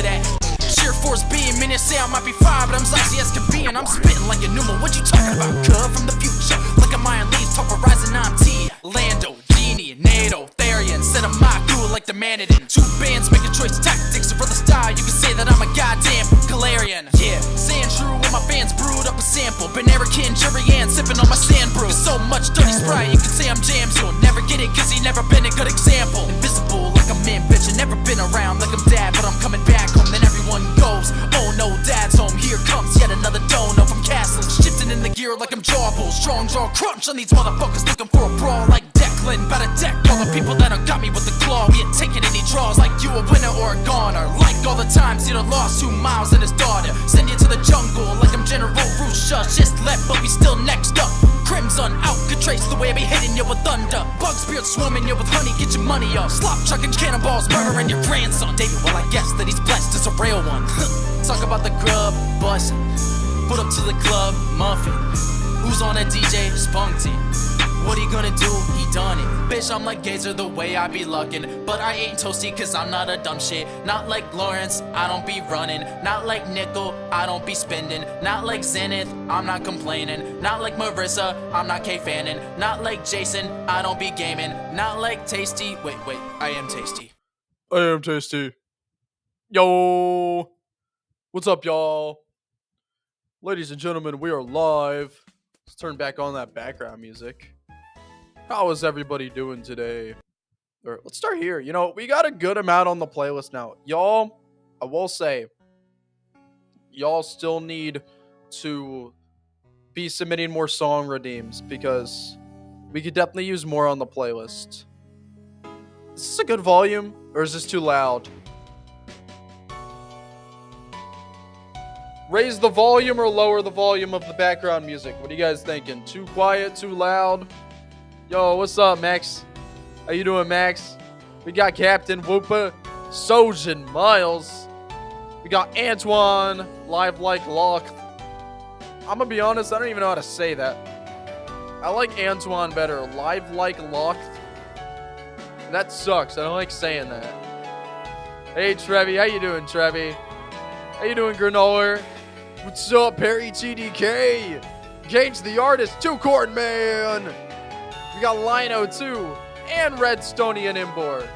with that. Sheer force being, man, they say I might be fire, but I'm spicy as can be, and I'm spitting like a pneumo. What you talking about, cuz? From the future, like a Mayan leaves, top horizon, I'm T. Lando, Genie, NATO, Therian, set a mock duel like the Manadin. Two bands make a choice tactics, or brother style, you can say that I'm a goddamn Galarian. Yeah, saying true when my fans brewed up a sample. Benerican, Jerry-Ann, sipping on my sand brew. There's so much dirty Sprite, you can say I'm jams. You'll never get it, cause he never been a good example. Invisible like I'm in, bitch, I never been around like I'm dad, but I'm coming back home, then everyone goes, oh no, dad's home, here comes yet another dono from castles. Shifting in the gear like I'm Jawbull, strong jaw crunch on these motherfuckers looking for a brawl like Declan. Better deck all the people that done got me with the claw. We ain't taking any draws like you a winner or a goner. Like all the times you done lost 2 miles and his daughter. Send you to the jungle like I'm General Rusha. Just left but we still next up. Crimson out, could trace the way I be hitting you with thunder. Bug spirit swarming you with honey, get your money up. Slop chucking cannonballs, murdering your grandson. David, well I guess that he's blessed as a real one. Talk about the grub, bussin'. Put up to the club, muffin. Who's on a DJ? Spunky. What he gonna do? He done it. Bitch, I'm like Gazer the way I be luckin'. But I ain't toasty cause I'm not a dumb shit. Not like Lawrence, I don't be running. Not like Nickel, I don't be spending. Not like Zenith, I'm not complaining. Not like Marissa, I'm not K-fanning. Not like Jason, I don't be gaming. Not like Tasty, wait, I am Tasty. I am Tasty. Yo! What's up, y'all? Ladies and gentlemen, we are live. Let's turn back on that background music. How is everybody doing today? Or let's start here. You know, we got a good amount on the playlist now. Y'all, I will say, y'all still need to be submitting more song redeems because we could definitely use more on the playlist. Is this a good volume or is this too loud? Raise the volume or lower the volume of the background music. What are you guys thinking? Too quiet, too loud? Yo, what's up, Max? How you doing, Max? We got Captain Whoopa, Sojin Miles. We got Antoine, Live Like Lock. I'm gonna be honest, I don't even know how to say that. I like Antoine better. Live Like Lock. That sucks. I don't like saying that. Hey, Trevi. How you doing, Trevi? How you doing, Granola? What's up, Perry TDK? Gage the Artist, 2 Corn Man. We got Lino too, and Redstonian Imbor.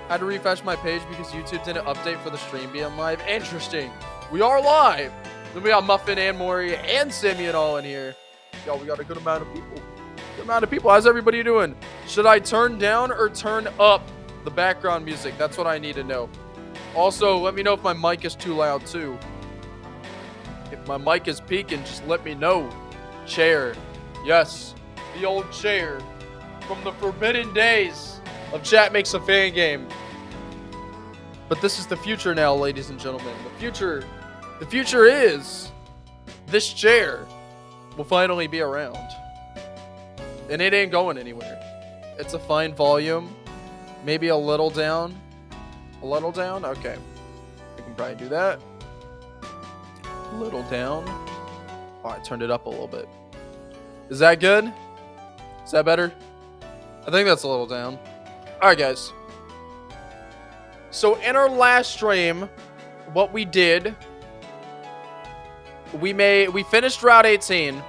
Had to refresh my page because YouTube didn't update for the stream being live. Interesting. We are live. Then we got Muffin and Maury and Simeon all in here. Yo, we got a good amount of people. Good amount of people. How's everybody doing? Should I turn down or turn up the background music? That's what I need to know. Also, let me know if my mic is too loud too. If my mic is peaking, just let me know. Chair. Yes, the old chair. From the forbidden days of Chat Makes a Fan Game. But this is the future now, ladies and gentlemen. The future is this chair will finally be around. And it ain't going anywhere. It's a fine volume. Maybe a little down. A little down? Okay. I can probably do that. A little down. Oh, I turned it up a little bit. Is that good? Is that better? I think that's a little down. Alright, guys. So, in our last stream, what we did, we finished Route 18.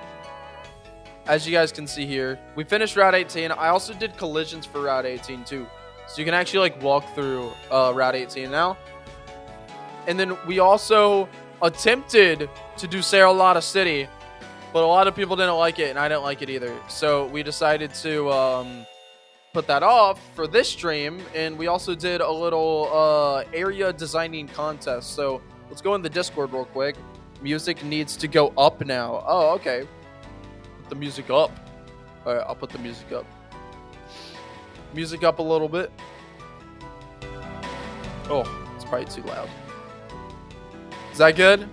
As you guys can see here. We finished Route 18. I also did collisions for Route 18, too. So, you can actually, like, walk through Route 18 now. And then we also attempted to do Serrulata City. But a lot of people didn't like it, and I didn't like it either. So, we decided to put that off for this stream, and we also did a little area designing contest. So let's go in the Discord real quick. Music needs to go up now. Oh, okay. Put the music up. All right, I'll put the music up. Music up a little bit. Oh, it's probably too loud. Is that good?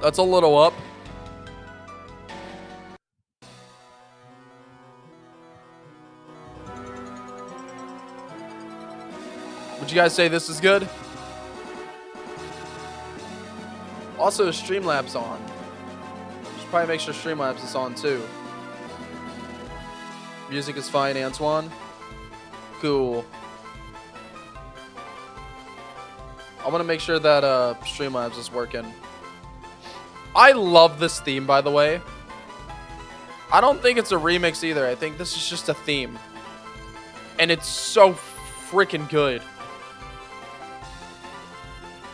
That's a little up. Would you guys say this is good? Also, Streamlabs on. Should probably make sure Streamlabs is on too. Music is fine, Antoine. Cool. I'm want to make sure that Streamlabs is working. I love this theme, by the way. I don't think it's a remix either. I think this is just a theme. And it's so freaking good.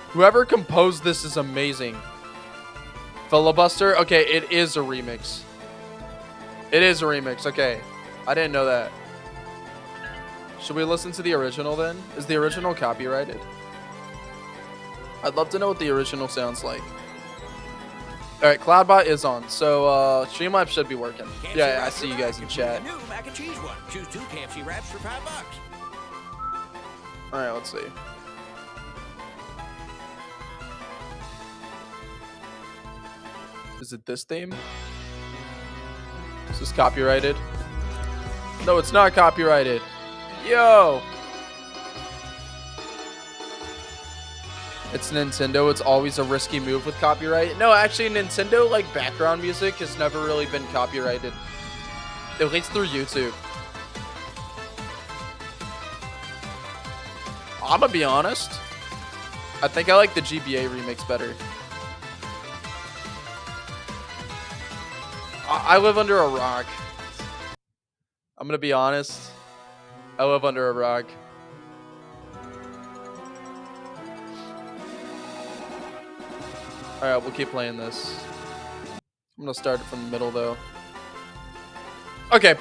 Whoever composed this is amazing. Filibuster? Okay, it is a remix. It is a remix. Okay. I didn't know that. Should we listen to the original then? Is the original copyrighted? I'd love to know what the original sounds like. Alright, Cloudbot is on. So, Streamlabs should be working. Yeah, I see you guys in chat. New mac and cheese one. Choose 2 KFC wraps for $5. Alright, let's see. Is it this theme? Is this copyrighted? No, it's not copyrighted. Yo! It's Nintendo. It's always a risky move with copyright. No, actually, Nintendo, like, background music has never really been copyrighted. At least through YouTube. I'm gonna be honest. I think I like the GBA remix better. I live under a rock. I'm gonna be honest. I live under a rock. Alright, we'll keep playing this. I'm gonna start it from the middle though. Okay.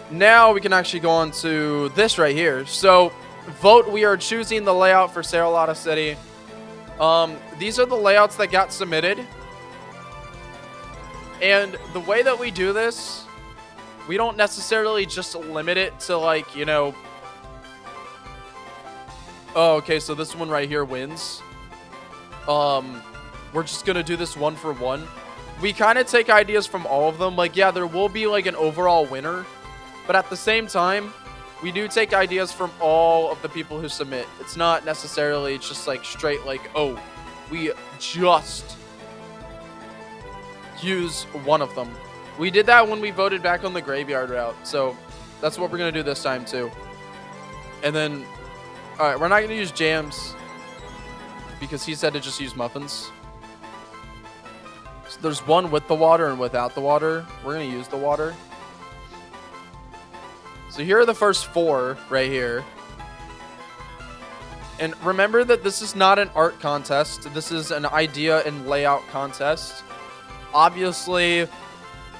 Now we can actually go on to this right here. So, vote, we are choosing the layout for Serrulata City. These are the layouts that got submitted. And the way that we do this, we don't necessarily just limit it to, like, you know... Oh, okay, so this one right here wins. We're just gonna do this one for one. We kind of take ideas from all of them. Like, yeah, there will be, like, an overall winner. But at the same time, we do take ideas from all of the people who submit. It's not necessarily just, like, straight, like, oh, we just use one of them. We did that when we voted back on the graveyard route. So that's what we're going to do this time, too. And then... Alright, we're not going to use jams because he said to just use muffins. So there's one with the water and without the water. We're going to use the water. So here are the first 4 right here. And remember that this is not an art contest. This is an idea and layout contest. Obviously,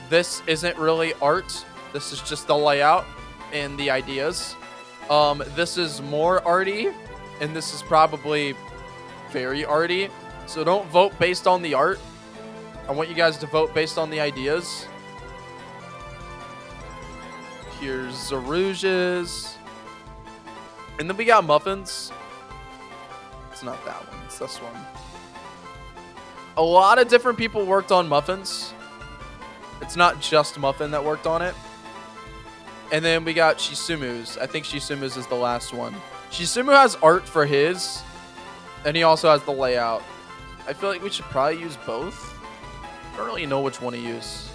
this isn't really art. This is just the layout and the ideas. This is more arty, and this is probably very arty. So don't vote based on the art. I want you guys to vote based on the ideas. Here's Zarouges. And then we got muffins. It's not that one, it's this one. A lot of different people worked on muffins. It's not just Muffin that worked on it. And then we got Shisumu's. I think Shisumu's is the last one. Shisumu has art for his, and he also has the layout. I feel like we should probably use both. I don't really know which one to use.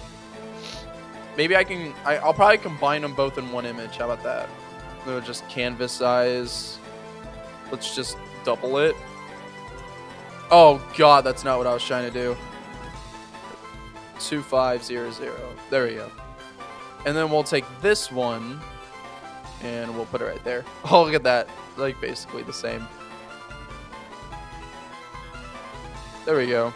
Maybe I'll probably combine them both in one image. How about that? No, just canvas size. Let's just double it. Oh god, that's not what I was trying to do. 2500. There we go. And then we'll take this one and we'll put it right there. Oh, look at that. Like basically the same. There we go.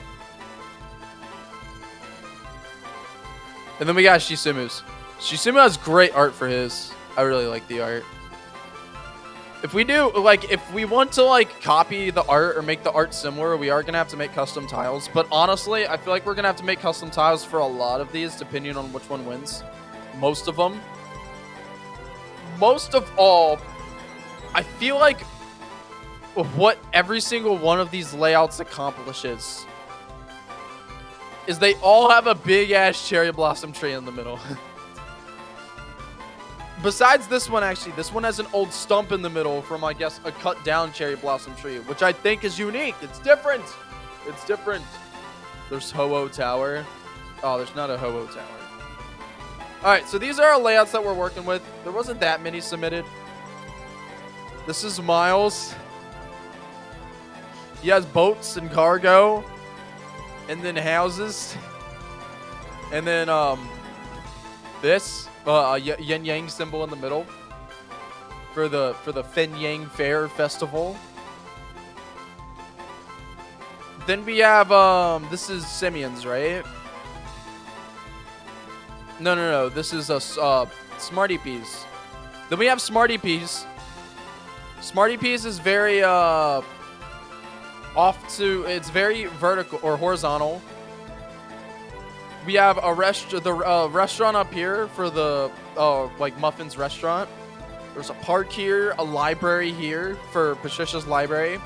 And then we got Shisumu's. Shisumu has great art for his. I really like the art. If we do, like, if we want to, like, copy the art or make the art similar, we are going to have to make custom tiles. But honestly, I feel like we're going to have to make custom tiles for a lot of these, depending on which one wins. Most of them. Most of all, I feel like what every single one of these layouts accomplishes is they all have a big-ass cherry blossom tree in the middle. Besides this one, actually, this one has an old stump in the middle from, I guess, a cut-down cherry blossom tree, which I think is unique. It's different. It's different. There's Ho-Oh Tower. Oh, there's not a Ho-Oh Tower. All right, so these are our layouts that we're working with. There wasn't that many submitted. This is Miles. He has boats and cargo. And then houses. And then, this. Yin Yang symbol in the middle. For the Fin Yang Fair Festival. Then we have, this is Simeon's, right? No. This is a, Smarty Peas. Then we have Smarty Peas. Smarty Peas is very, it's very vertical or horizontal. We have a restaurant up here for the, like Muffins restaurant. There's a park here, a library here for Patricia's library.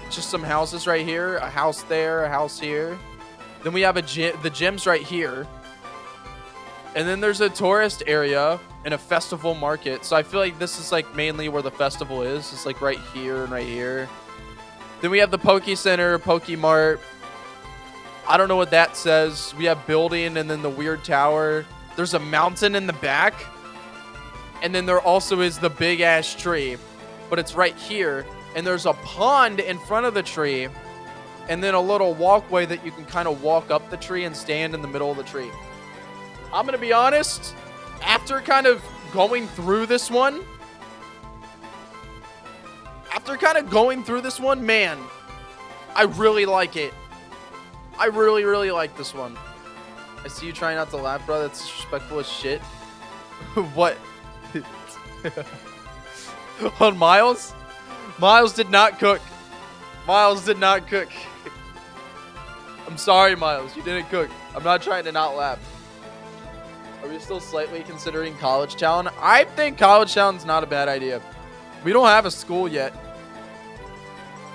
Just some houses right here, a house there, a house here. Then we have the gym's right here. And then there's a tourist area and a festival market. So I feel like this is like mainly where the festival is. It's like right here and right here. Then we have the Poke Center, Poke Mart. I don't know what that says. We have building and then the weird tower. There's a mountain in the back. And then there also is the big ass tree. But it's right here. And there's a pond in front of the tree. And then a little walkway that you can kind of walk up the tree and stand in the middle of the tree. I'm going to be honest. After kind of going through this one. Man. I really like it. I really, really like this one. I see you trying not to laugh, bro. That's disrespectful as shit. What? On Miles? Miles did not cook. Miles did not cook. I'm sorry, Miles. You didn't cook. I'm not trying to not laugh. Are we still slightly considering College Town? I think College Town's not a bad idea. We don't have a school yet.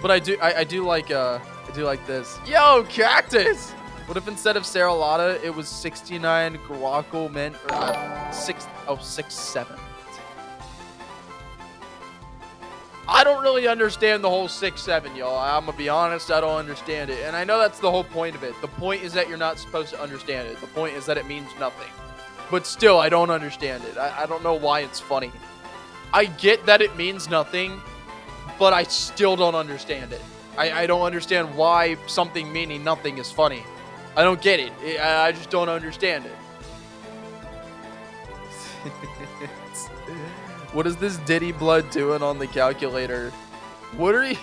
But I do like this. Yo, Cactus! What if instead of Serrulata, it was 69 guacal mint or 6-7? I don't really understand the whole 6-7, y'all. I'm gonna be honest, I don't understand it. And I know that's the whole point of it. The point is that you're not supposed to understand it. The point is that it means nothing. But still, I don't understand it. I don't know why it's funny. I get that it means nothing, but I still don't understand it. I don't understand why something meaning nothing is funny. I don't get it. I just don't understand it. What is this Diddy Blood doing on the calculator? What are you?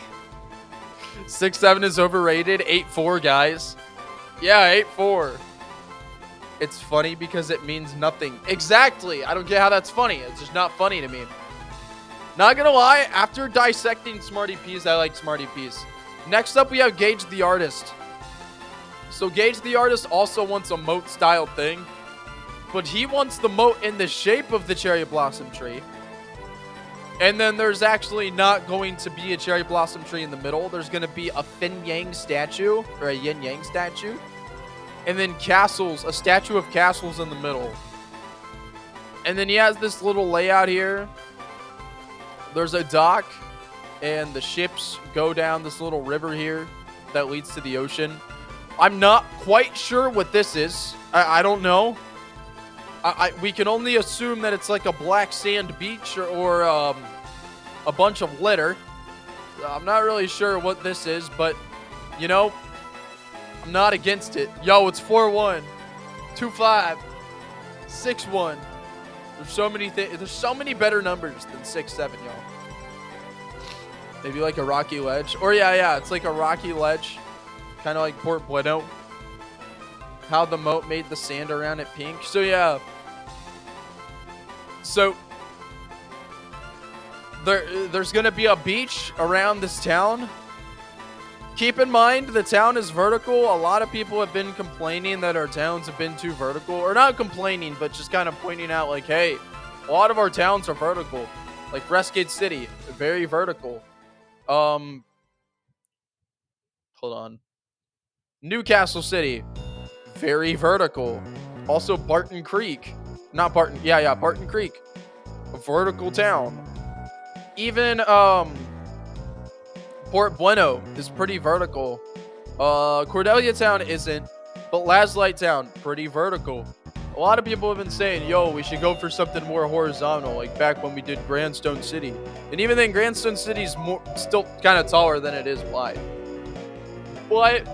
6-7 is overrated. 8-4, guys. Yeah, 8-4. It's funny because it means nothing. Exactly. I don't get how that's funny. It's just not funny to me. Not gonna lie, after dissecting Smarty Peas, I like Smarty Peas. Next up, we have Gage the Artist. So Gage the Artist also wants a moat style thing, but he wants the moat in the shape of the cherry blossom tree. And then there's actually not going to be a cherry blossom tree in the middle. There's going to be a Fin Yang statue or a Yin Yang statue. And then castles, a statue of castles in the middle. And then he has this little layout here. There's a dock and the ships go down this little river here that leads to the ocean. I'm not quite sure what this is. I don't know. We can only assume that it's like a black sand beach or a bunch of litter. I'm not really sure what this is, but, you know, I'm not against it. Yo, it's 4-1, 2-5, 6-1. There's so many things. There's so many better numbers than 6-7, y'all. Maybe like a rocky ledge. Or yeah, it's like a rocky ledge. Kind of like Port Bueno. How the moat made the sand around it pink. So yeah. So there's going to be a beach around this town. Keep in mind, the town is vertical. A lot of people have been complaining that our towns have been too vertical. Or not complaining, but just kind of pointing out like, hey, a lot of our towns are vertical. Like Westgate City, very vertical. Hold on. Newcastle City, very vertical. Also Barton Creek. Not Barton. Yeah, Barton Creek. A vertical town. Even Port Bueno is pretty vertical. Cordelia Town isn't, but Laslite Town, pretty vertical. A lot of people have been saying, yo, we should go for something more horizontal, like back when we did Grandstone City. And even then, Grandstone City's still kind of taller than it is wide. But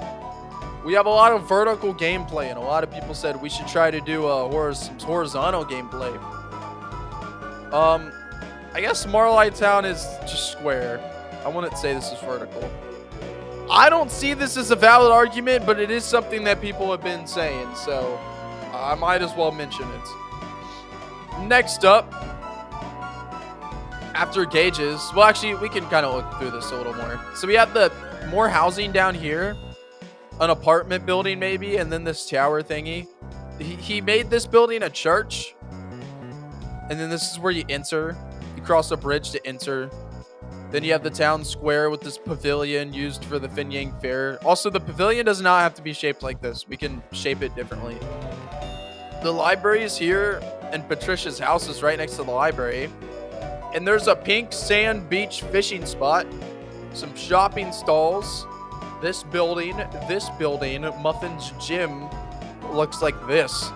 we have a lot of vertical gameplay, and a lot of people said we should try to do some horizontal gameplay. I guess Marlight Town is just square. I wouldn't say this is vertical. I don't see this as a valid argument, but it is something that people have been saying, so I might as well mention it. Next up, after gauges, well, actually, we can kind of look through this a little more. So we have the more housing down here, an apartment building maybe, and then this tower thingy. He made this building a church, and then this is where you enter. You cross a bridge to enter. Then you have the town square with this pavilion used for the Finyang Fair. Also, the pavilion does not have to be shaped like this. We can shape it differently. The library is here, and Patricia's house is right next to the library. And there's a pink sand beach fishing spot, some shopping stalls, this building, Muffin's Gym looks like this.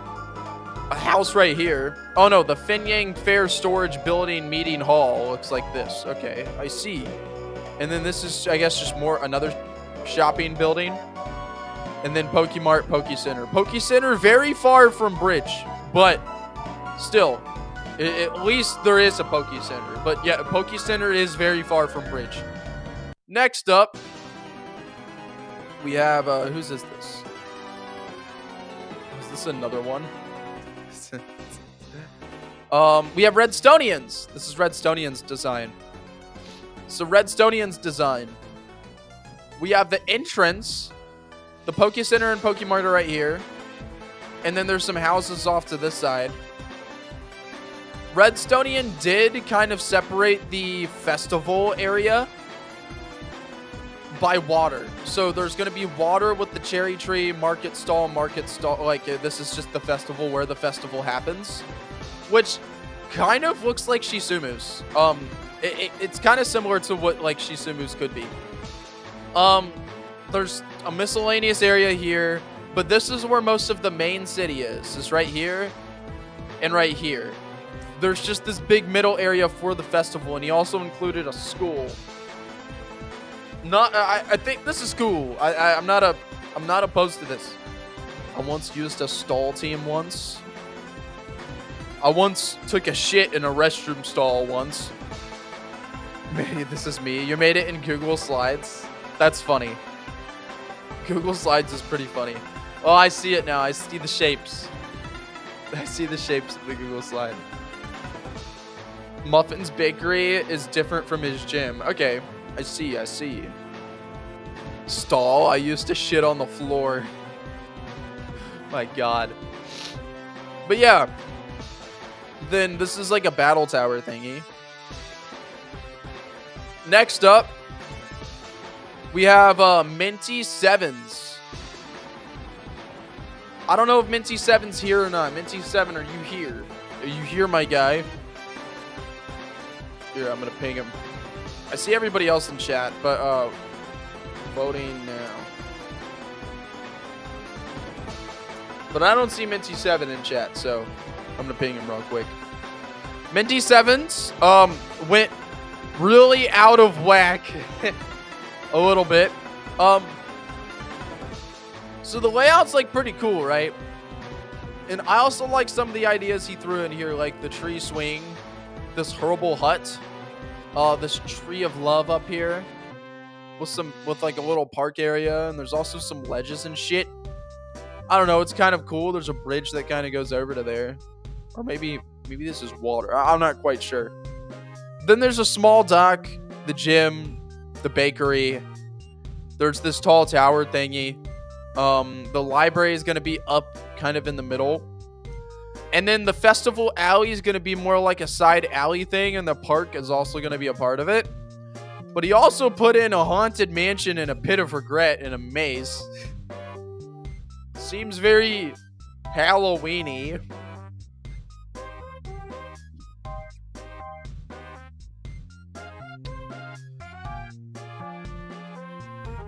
A house right here. Oh no, the Finyang Fair Storage Building Meeting Hall looks like this. Okay, I see. And then this is, I guess, just another shopping building. And then Pokemart, Pokecenter. Pokecenter very far from Bridge, but still, at least there is a Pokecenter. But yeah, Pokecenter is very far from Bridge. Next up, we have, whose is this? Is this another one? We have Redstonians. This is Redstonians design. So Redstonians design. We have the entrance. The Pokecenter and Pokemart are right here. And then there's some houses off to this side. Redstonian did kind of separate the festival area by water. So there's going to be water with the cherry tree, market stall. Like, this is just the festival where the festival happens. Which kind of looks like Shisumu's. It's kind of similar to what, like, Shisumu's could be. There's a miscellaneous area here. But this is where most of the main city is. It's right here and right here. There's just this big middle area for the festival. And he also included a school. I think this is cool. I'm not opposed to this. I once used a stall team once. I once took a shit in a restroom stall once. Maybe this is me. You made it in Google Slides. That's funny. Google Slides is pretty funny. Oh, I see it now. I see the shapes. I see the shapes of the Google Slide. Muffin's Bakery is different from his gym. Okay. I see. Stall. I used to shit on the floor. My God. But yeah. Then this is like a battle tower thingy. Next up, we have Minty Sevens. I don't know if Minty Seven's here or not. Minty Seven, are you here? Are you here, my guy? Here, I'm gonna ping him. I see everybody else in chat, but voting now. But I don't see Minty 7 in chat, so I'm gonna ping him real quick. Minty 7's went really out of whack a little bit. So the layout's like pretty cool, right? And I also like some of the ideas he threw in here, like the tree swing, this herbal hut. This tree of love up here with like a little park area, and there's also some ledges and shit. I don't know, it's kind of cool. There's a bridge that kind of goes over to there, or maybe this is water. I'm not quite sure. Then there's a small dock, the gym, the bakery. There's this tall tower thingy. The library is going to be up kind of in the middle. And then the festival alley is going to be more like a side alley thing, and the park is also going to be a part of it. But he also put in a haunted mansion and a pit of regret in a maze. Seems very Halloween-y.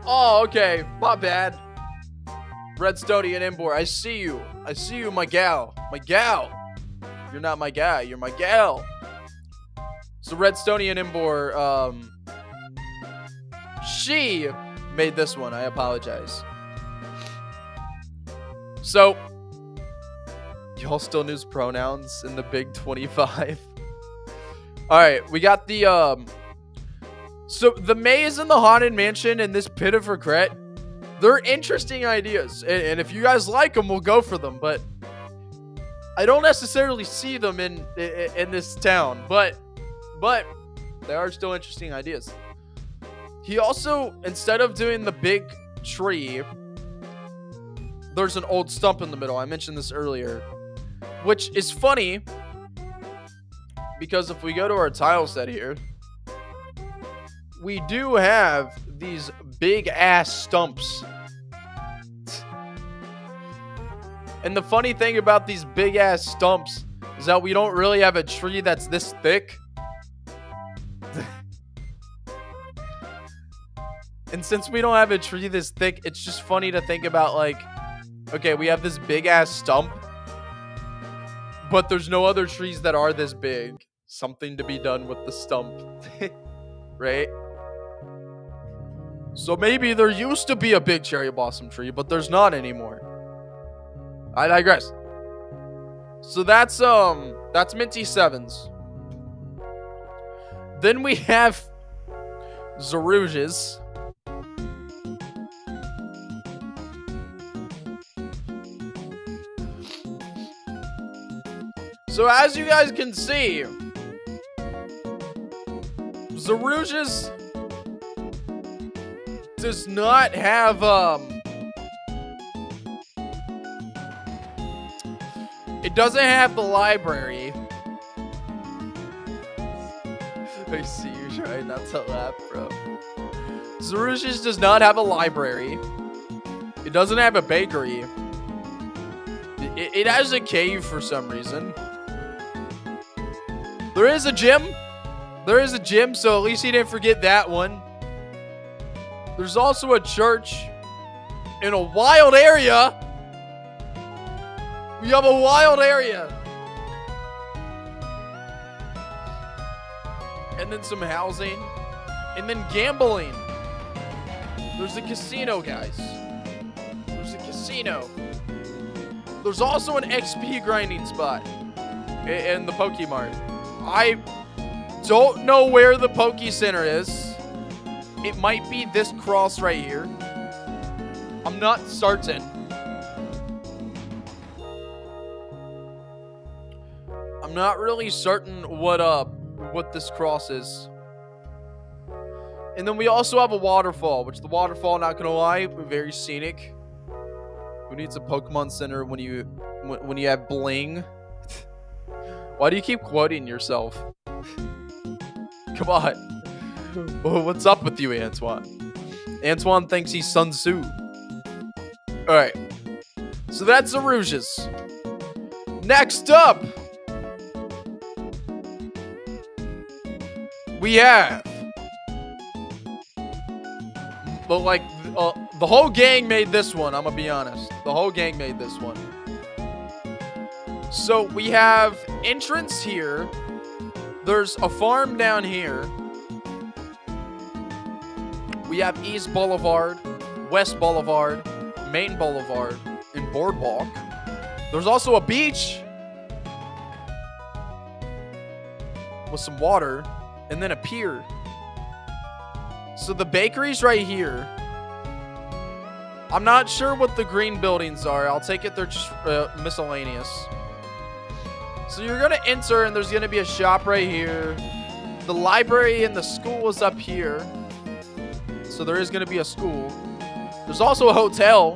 Oh, okay. My bad. Redstonian Embor, I see you. I see you, my gal. My gal. You're not my guy. You're my gal. So Redstonian Embor, she made this one. I apologize. So, y'all still use pronouns in the Big 25? Alright, we got the, so the maze and the haunted mansion and this pit of regret, they're interesting ideas. And if you guys like them, we'll go for them. But I don't necessarily see them in this town. But they are still interesting ideas. He also, instead of doing the big tree, there's an old stump in the middle. I mentioned this earlier. Which is funny, because if we go to our tile set here, we do have these big ass stumps. And the funny thing about these big ass stumps is that we don't really have a tree that's this thick. And since we don't have a tree this thick, it's just funny to think about, like, okay, we have this big ass stump, but there's no other trees that are this big. Something to be done with the stump. Right? So maybe there used to be a big cherry blossom tree, but there's not anymore. I digress. So that's Minty 7s. Then we have Zerouges. So as you guys can see, Zerouges does not have it doesn't have the library. I see you trying not to laugh, bro. Zerouges does not have a library. It doesn't have a bakery. It has a cave for some reason. There is a gym. There is a gym, so at least he didn't forget that one. There's also a church in a wild area. We have a wild area. And then some housing. And then gambling. There's a casino, guys. There's a casino. There's also an XP grinding spot in the Pokemart. I don't know where the Poke Center is. It might be this cross right here. I'm not certain. I'm not really certain what this cross is. And then we also have a waterfall, which the waterfall, not gonna lie, very scenic. Who needs a Pokemon Center when you have bling? Why do you keep quoting yourself? Come on. What's up with you, Antoine? Antoine thinks he's Sun Tzu. Alright. So that's Zerouges. Next up, we have, but like, the whole gang made this one, I'm gonna be honest. The whole gang made this one. So we have entrance here. There's a farm down here. We have East Boulevard, West Boulevard, Main Boulevard, and Boardwalk. There's also a beach with some water, and then a pier. So the bakery's right here. I'm not sure what the green buildings are. I'll take it they're just miscellaneous. So you're gonna enter, and there's gonna be a shop right here. The library and the school is up here. So there is gonna be a school. There's also a hotel,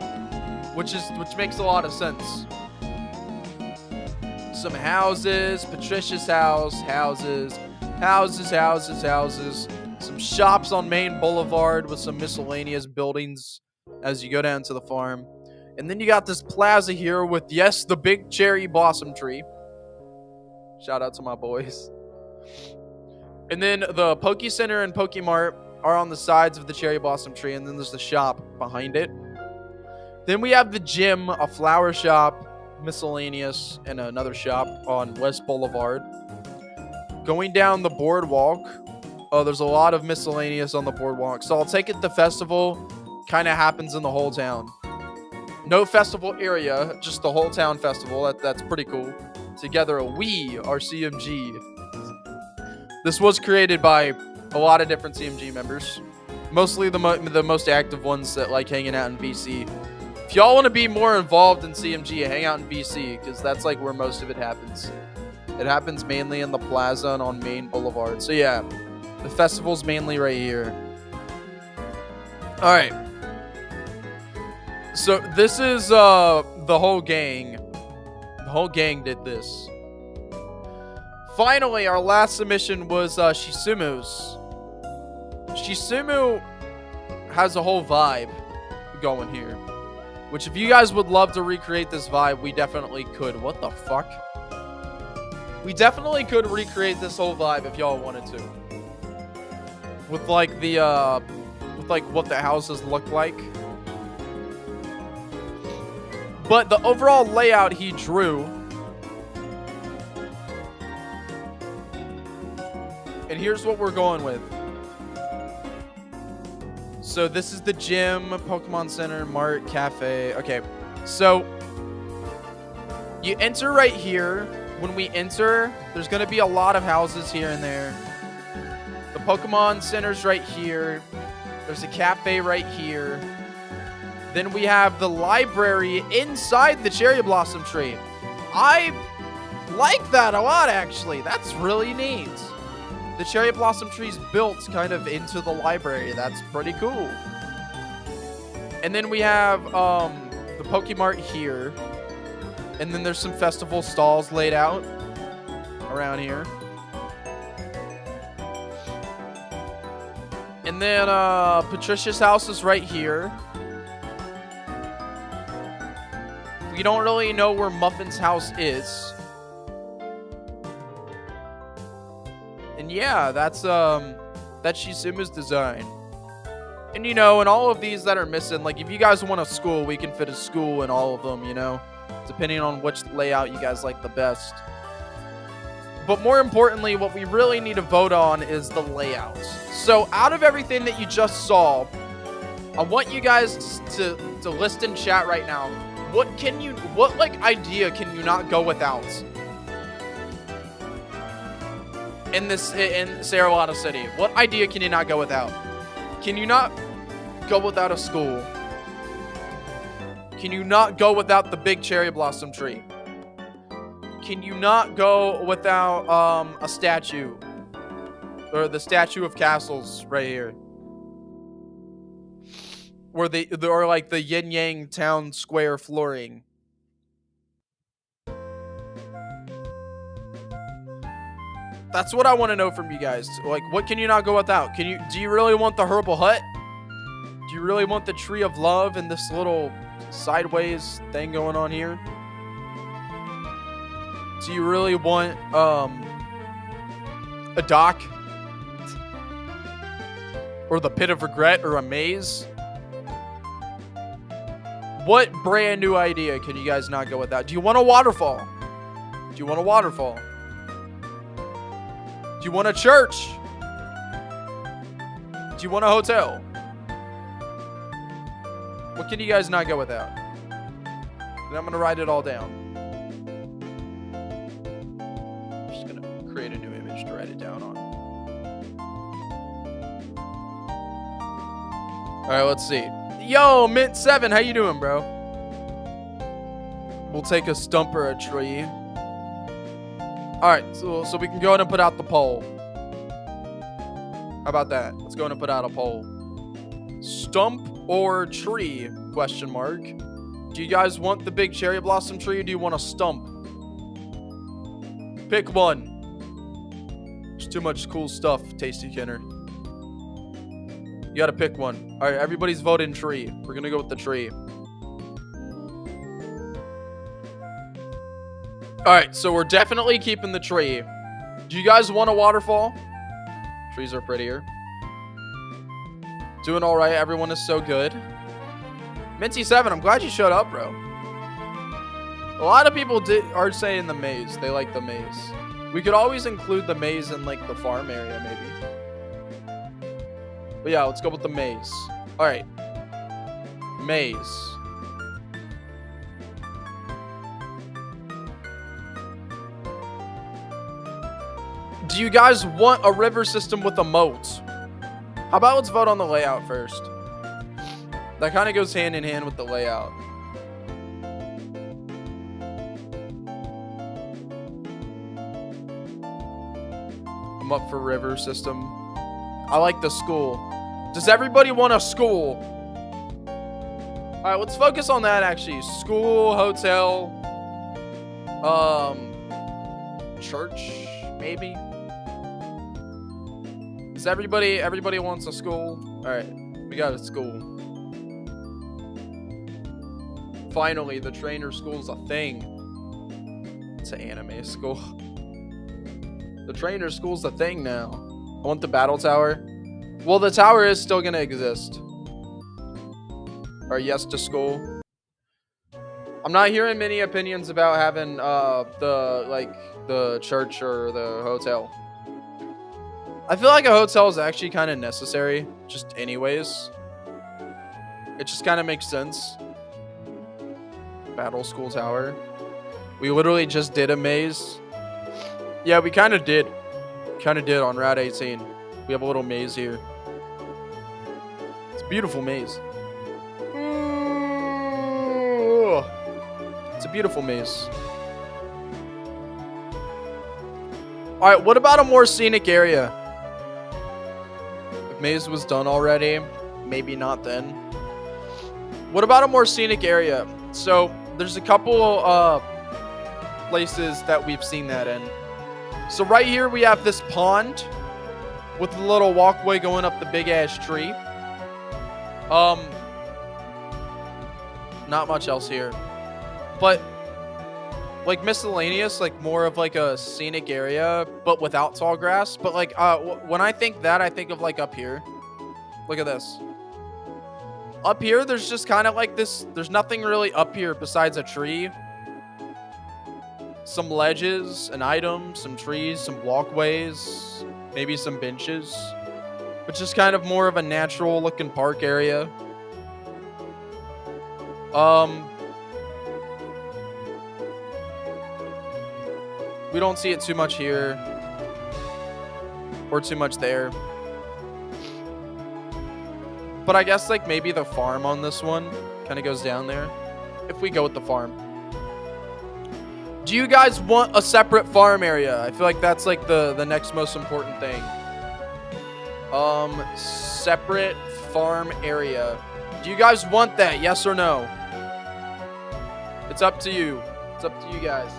which makes a lot of sense. Some houses, Patricia's house, houses. Some shops on Main Boulevard with some miscellaneous buildings as you go down to the farm. And then you got this plaza here with, yes, the big cherry blossom tree. Shout out to my boys. And then the Poke Center and Pokemart are on the sides of the cherry blossom tree, and then there's the shop behind it. Then we have the gym, a flower shop, miscellaneous, and another shop on West Boulevard. Going down the boardwalk. Oh, there's a lot of miscellaneous on the boardwalk. So I'll take it the festival kind of happens in the whole town. No festival area, just the whole town festival. That's pretty cool. Together, we are CMG. This was created by a lot of different CMG members. Mostly the most active ones that like hanging out in VC. If y'all want to be more involved in CMG, hang out in VC, because that's like where most of it happens. It happens mainly in the plaza and on Main Boulevard. So yeah, the festival's mainly right here. All right. So this is the whole gang. The whole gang did this. Finally, our last submission was Shisumu's. Shisumu has a whole vibe going here. Which, if you guys would love to recreate this vibe, we definitely could. What the fuck? We definitely could recreate this whole vibe if y'all wanted to. With like the what the houses look like. But the overall layout he drew. And here's what we're going with. So this is the gym, Pokemon Center, Mart, Cafe. Okay, so you enter right here. When we enter, there's going to be a lot of houses here and there. The Pokemon Center's right here. There's a cafe right here. Then we have the library inside the cherry blossom tree. I like that a lot, actually. That's really neat. The cherry blossom tree's built kind of into the library. That's pretty cool. And then we have the Pokemart here. And then there's some festival stalls laid out around here. And then Patricia's house is right here. We don't really know where Muffin's house is. And yeah, that's Shisuma's design. And you know, in all of these that are missing, like if you guys want a school, we can fit a school in all of them, you know, depending on which layout you guys like the best. But more importantly, what we really need to vote on is the layouts. So out of everything that you just saw, I want you guys to list in chat right now. What like idea can you not go without? In Serrulata City, what idea can you not go without? Can you not go without a school? Can you not go without the big cherry blossom tree? Can you not go without a statue? Or the statue of castles right here? Or like the yin yang town square flooring. That's what I want to know from you guys. Like, what can you not go without? Do you really want the herbal hut? Do you really want the tree of love and this little sideways thing going on here? Do you really want a dock? Or the pit of regret or a maze? What brand new idea can you guys not go without? Do you want a waterfall? Do you want a waterfall? Do you want a church? Do you want a hotel? What can you guys not go without? And I'm going to write it all down. I'm just going to create a new image to write it down on. All right, let's see. Yo, Mint7, how you doing, bro? We'll take a stump or a tree. All right, so we can go ahead and put out the poll. How about that? Let's go ahead and put out a poll. Stump or tree? Question mark. Do you guys want the big cherry blossom tree or do you want a stump? Pick one. There's too much cool stuff, tyKenter. You gotta pick one. All right, everybody's voting tree. We're gonna go with the tree. All right, so we're definitely keeping the tree. Do you guys want a waterfall? Trees are prettier. Doing all right. Everyone is so good. Minty7, I'm glad you showed up, bro. A lot of people are saying the maze. They like the maze. We could always include the maze in like the farm area, maybe. But yeah, let's go with the maze. All right. Maze. Do you guys want a river system with a moat? How about let's vote on the layout first? That kind of goes hand in hand with the layout. I'm up for river system. I like the school. Does everybody want a school? All right, let's focus on that actually. School, hotel, church, maybe. Does everybody wants a school? All right, we got a school. Finally, the trainer school's a thing. It's an anime school. The trainer school's a thing now. I want the battle tower. Well, the tower is still gonna exist. Or yes to school. I'm not hearing many opinions about having the church or the hotel. I feel like a hotel is actually kind of necessary, just anyways. It just kind of makes sense. Battle school tower. We literally just did a maze. Yeah, we kind of did. Kind of did on Route 18. We have a little maze here. It's a beautiful maze. Ooh. It's a beautiful maze. All right, what about a more scenic area? If maze was done already, maybe not then. What about a more scenic area? So there's a couple places that we've seen that in. So right here we have this pond with a little walkway going up the big ass tree. Not much else here, but like miscellaneous, like more of like a scenic area, but without tall grass. But like when I think that, I think of like up here. Look at this. Up here, there's just kind of like this. There's nothing really up here besides a tree. Some ledges, an item, some trees, some walkways, maybe some benches. But just kind of more of a natural looking park area. We don't see it too much here. Or too much there. But I guess like maybe the farm on this one kind of goes down there. If we go with the farm. Do you guys want a separate farm area? I feel like that's like the next most important thing. Separate farm area. Do you guys want that? Yes or no? It's up to you. It's up to you guys.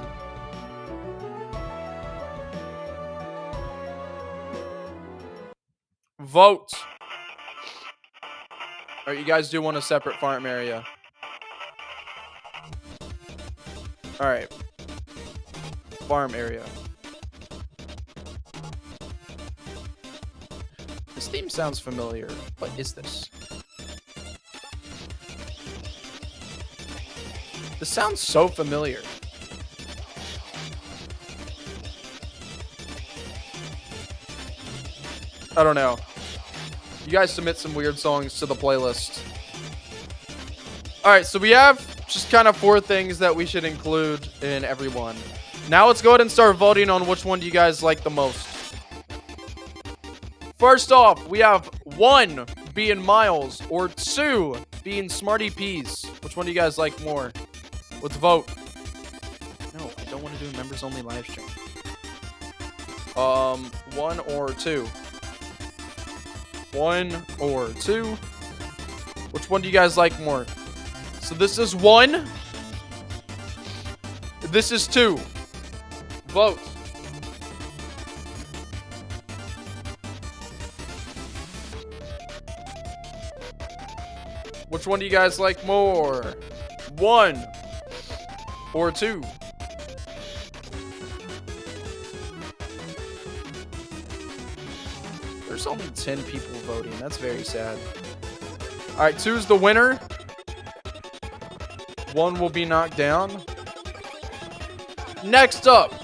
Vote. All right, you guys do want a separate farm area. All right. Farm area. This theme sounds familiar. What is this? This sounds so familiar. I don't know. You guys submit some weird songs to the playlist. All right, so we have just kind of 4 things that we should include in every one. Now let's go ahead and start voting on which one do you guys like the most. First off, we have 1 being Miles or 2 being Smarty Peas. Which one do you guys like more? Let's vote. No, I don't want to do a members only live stream. 1 or 2. 1 or 2. Which one do you guys like more? So this is 1. This is 2. Vote. Which one do you guys like more? 1 or 2? There's only 10 people voting. That's very sad. All right, 2 is the winner. One will be knocked down. Next up,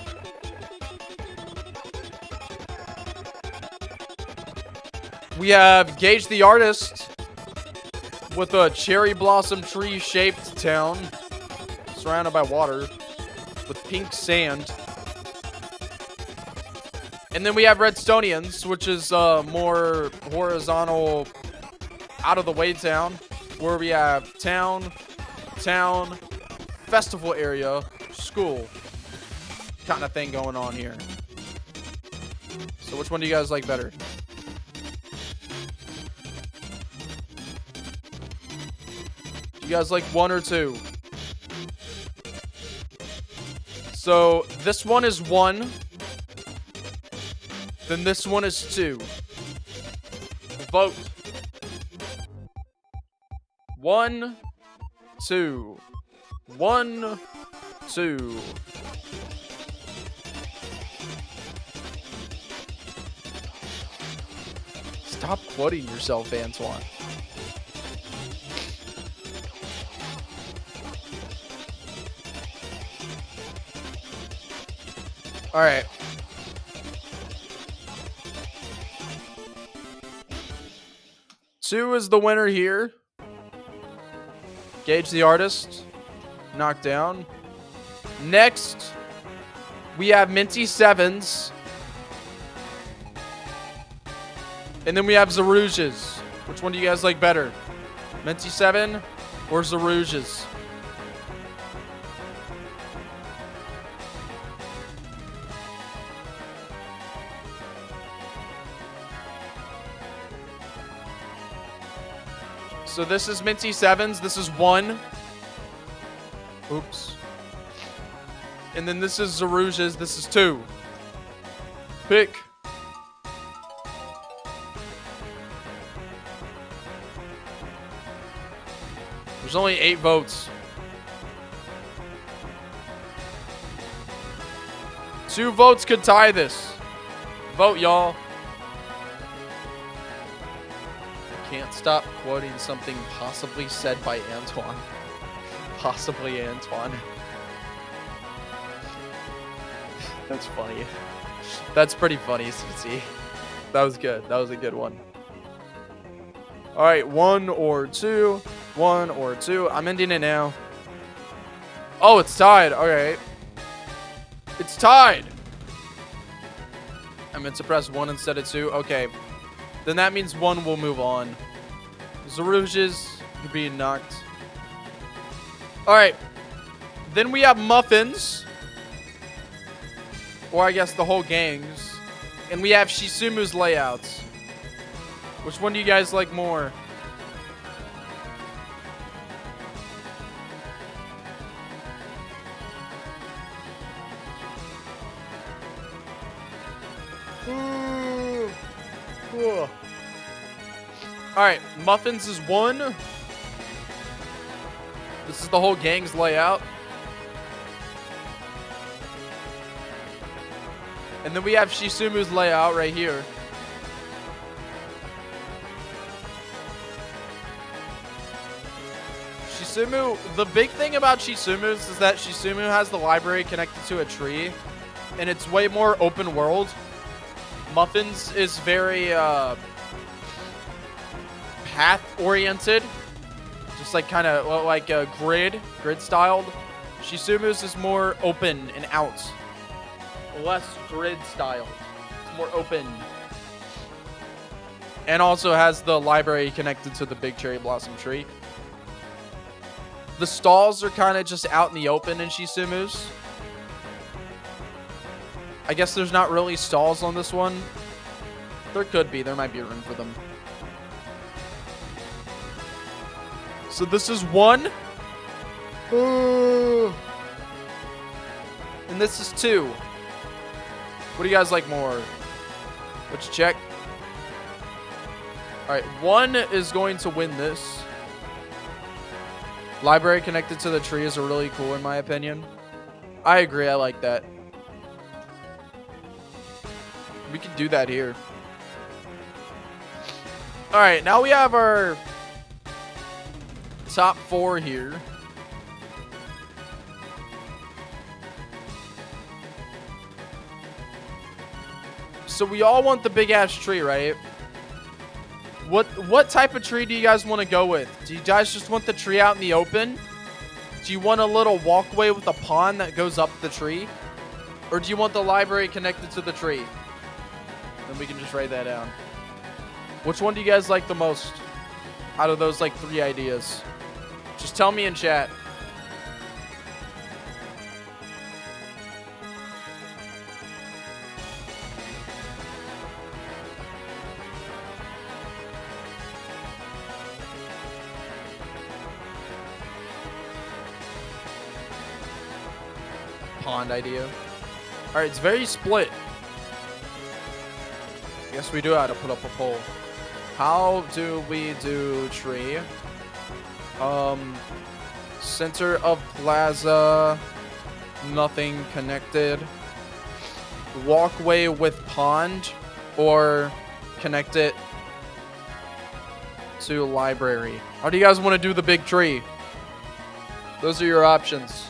we have Gauge the Artist with a cherry blossom tree shaped town surrounded by water with pink sand. And then we have Redstonians, which is more horizontal, out of the way town, where we have town, festival area, school kind of thing going on here. So which one do you guys like better? Do you guys like 1 or 2? So this one is 1. Then this one is 2. Vote. 1, 2. 1, 2. Stop quoting yourself, Antoine. All right. Two is the winner here. Gauge the Artist. Knocked down. Next, we have Minty Sevens. And then we have Zerouges. Which one do you guys like better? Minty 7 or Zerouges? So this is Minty 7s. This is 1. Oops. And then this is Zerouges. This is 2. Pick. There's only 8 votes. 2 votes could tie this. Vote, y'all. Can't stop quoting something possibly said by Antoine. Possibly Antoine. That's funny. That's pretty funny, CC. That was good. That was a good one. All right, 1 or 2. 1 or 2. I'm ending it now. Oh, it's tied. All right. It's tied. I meant to press 1 instead of 2. Okay. Then that means 1 will move on. Zerouges are being knocked. All right. Then we have Muffins. Or I guess the whole gangs. And we have Shisumu's layouts. Which one do you guys like more? Alright, Muffins is 1. This is the whole gang's layout. And then we have Shisumu's layout right here. Shisumu, the big thing about Shisumu's is that Shisumu has the library connected to a tree. And it's way more open world. Muffins is very path-oriented. Just like kind of like a grid-styled. Shisumu's is more open and out. Less grid-styled. It's more open. And also has the library connected to the big cherry blossom tree. The stalls are kind of just out in the open in Shisumu's. I guess there's not really stalls on this one. There could be. There might be room for them. So this is 1. And this is 2. What do you guys like more? Let's check. Alright, 1 is going to win this. Library connected to the tree is really cool in my opinion. I agree. I like that. We can do that here. Alright, now we have our top 4 here. So we all want the big ass tree, right? What type of tree do you guys want to go with? Do you guys just want the tree out in the open? Do you want a little walkway with a pond that goes up the tree? Or do you want the library connected to the tree? Then we can just write that down. Which one do you guys like the most out of those like 3 ideas? Just tell me in chat. Pond idea. All right, it's very split. Guess we do have to put up a poll. How do we do tree? Center of plaza, nothing connected. Walkway with pond, or connect it to library. How do you guys want to do the big tree? Those are your options.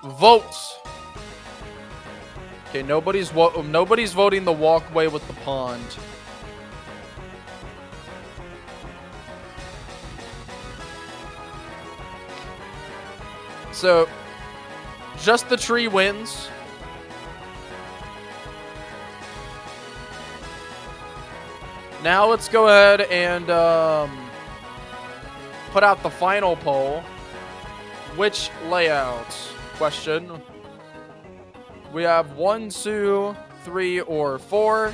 Votes. Okay, nobody's voting the walkway with the pond. So, just the tree wins. Now let's go ahead and put out the final poll. Which layouts? Question. We have 1, 2, 3, or 4. All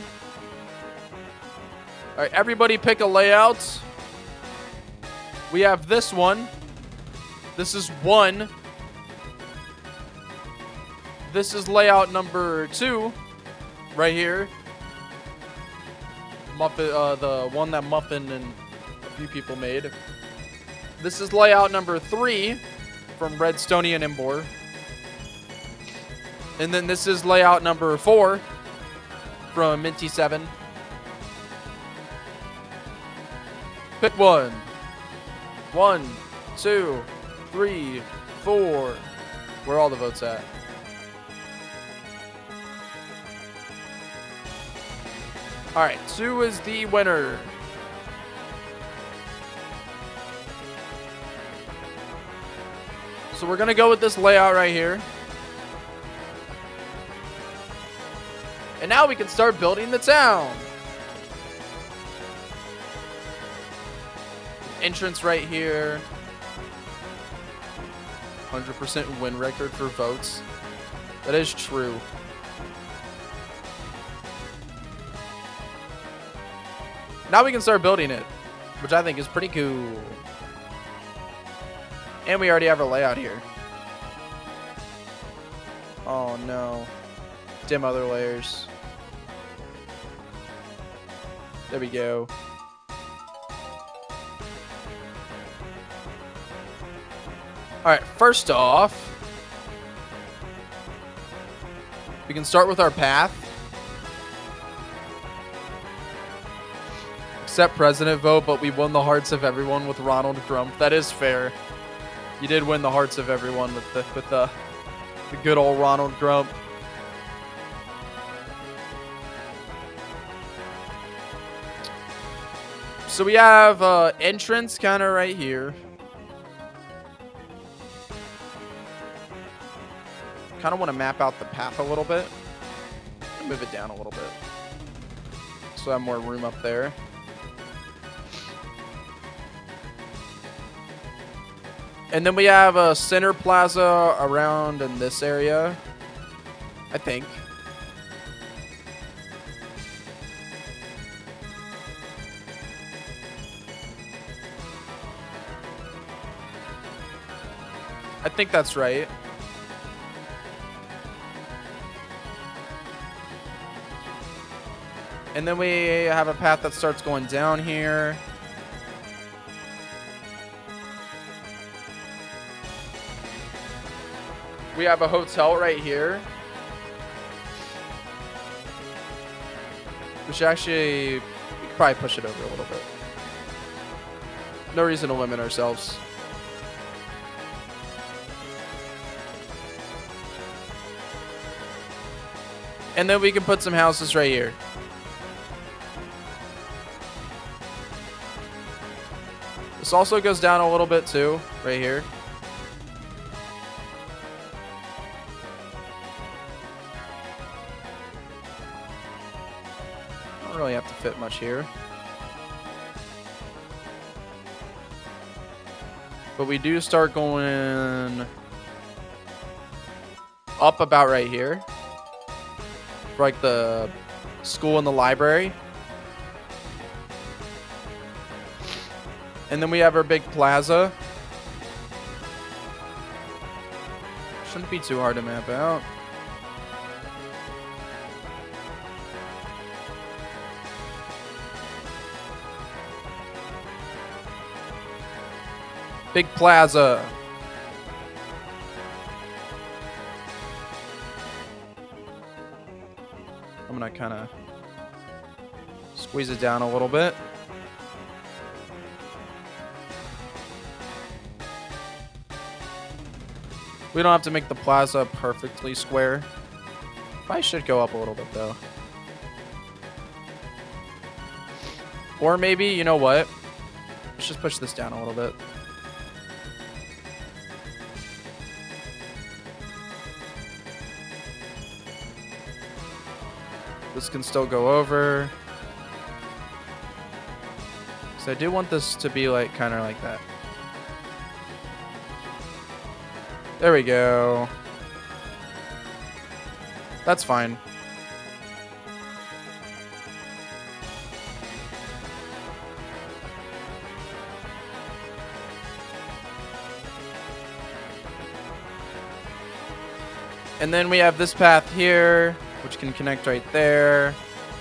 right, everybody pick a layout. We have this one. This is 1. This is layout number 2, right here. Muffin, the one that Muffin and a few people made. This is layout number 3 from Redstonian Imbor. And then this is layout number 4 from Minty7. Pick one. 1, 2, 3, 4. Where are all the votes at? Alright, 2 is the winner. So we're going to go with this layout right here. And now we can start building the town. Entrance right here. 100% win record for votes. That is true. Now we can start building it, which I think is pretty cool. And we already have our layout here. Oh no. Dim other layers. There we go. Alright, first off, we can start with our path. Accept president vote, but we won the hearts of everyone with Ronald Grump. That is fair. You did win the hearts of everyone with the good old Ronald Grump. So we have entrance kind of right here. Kind of want to map out the path a little bit. Move it down a little bit, so I have more room up there. And then we have a center plaza around in this area, I think. I think that's right. And then we have a path that starts going down here. We have a hotel right here. We should actually, we could probably push it over a little bit. No reason to limit ourselves. And then we can put some houses right here. This also goes down a little bit too, right here. Don't really have to fit much here. But we do start going up about right here. For like the school and the library. And then we have our big plaza. Shouldn't be too hard to map out. Big plaza. I'm gonna kind of squeeze it down a little bit. We don't have to make the plaza perfectly square. Probably should go up a little bit though. Or maybe, you know what? Let's just push this down a little bit. This can still go over. So I do want this to be like kind of like that. There we go. That's fine. And then we have this path here, which can connect right there.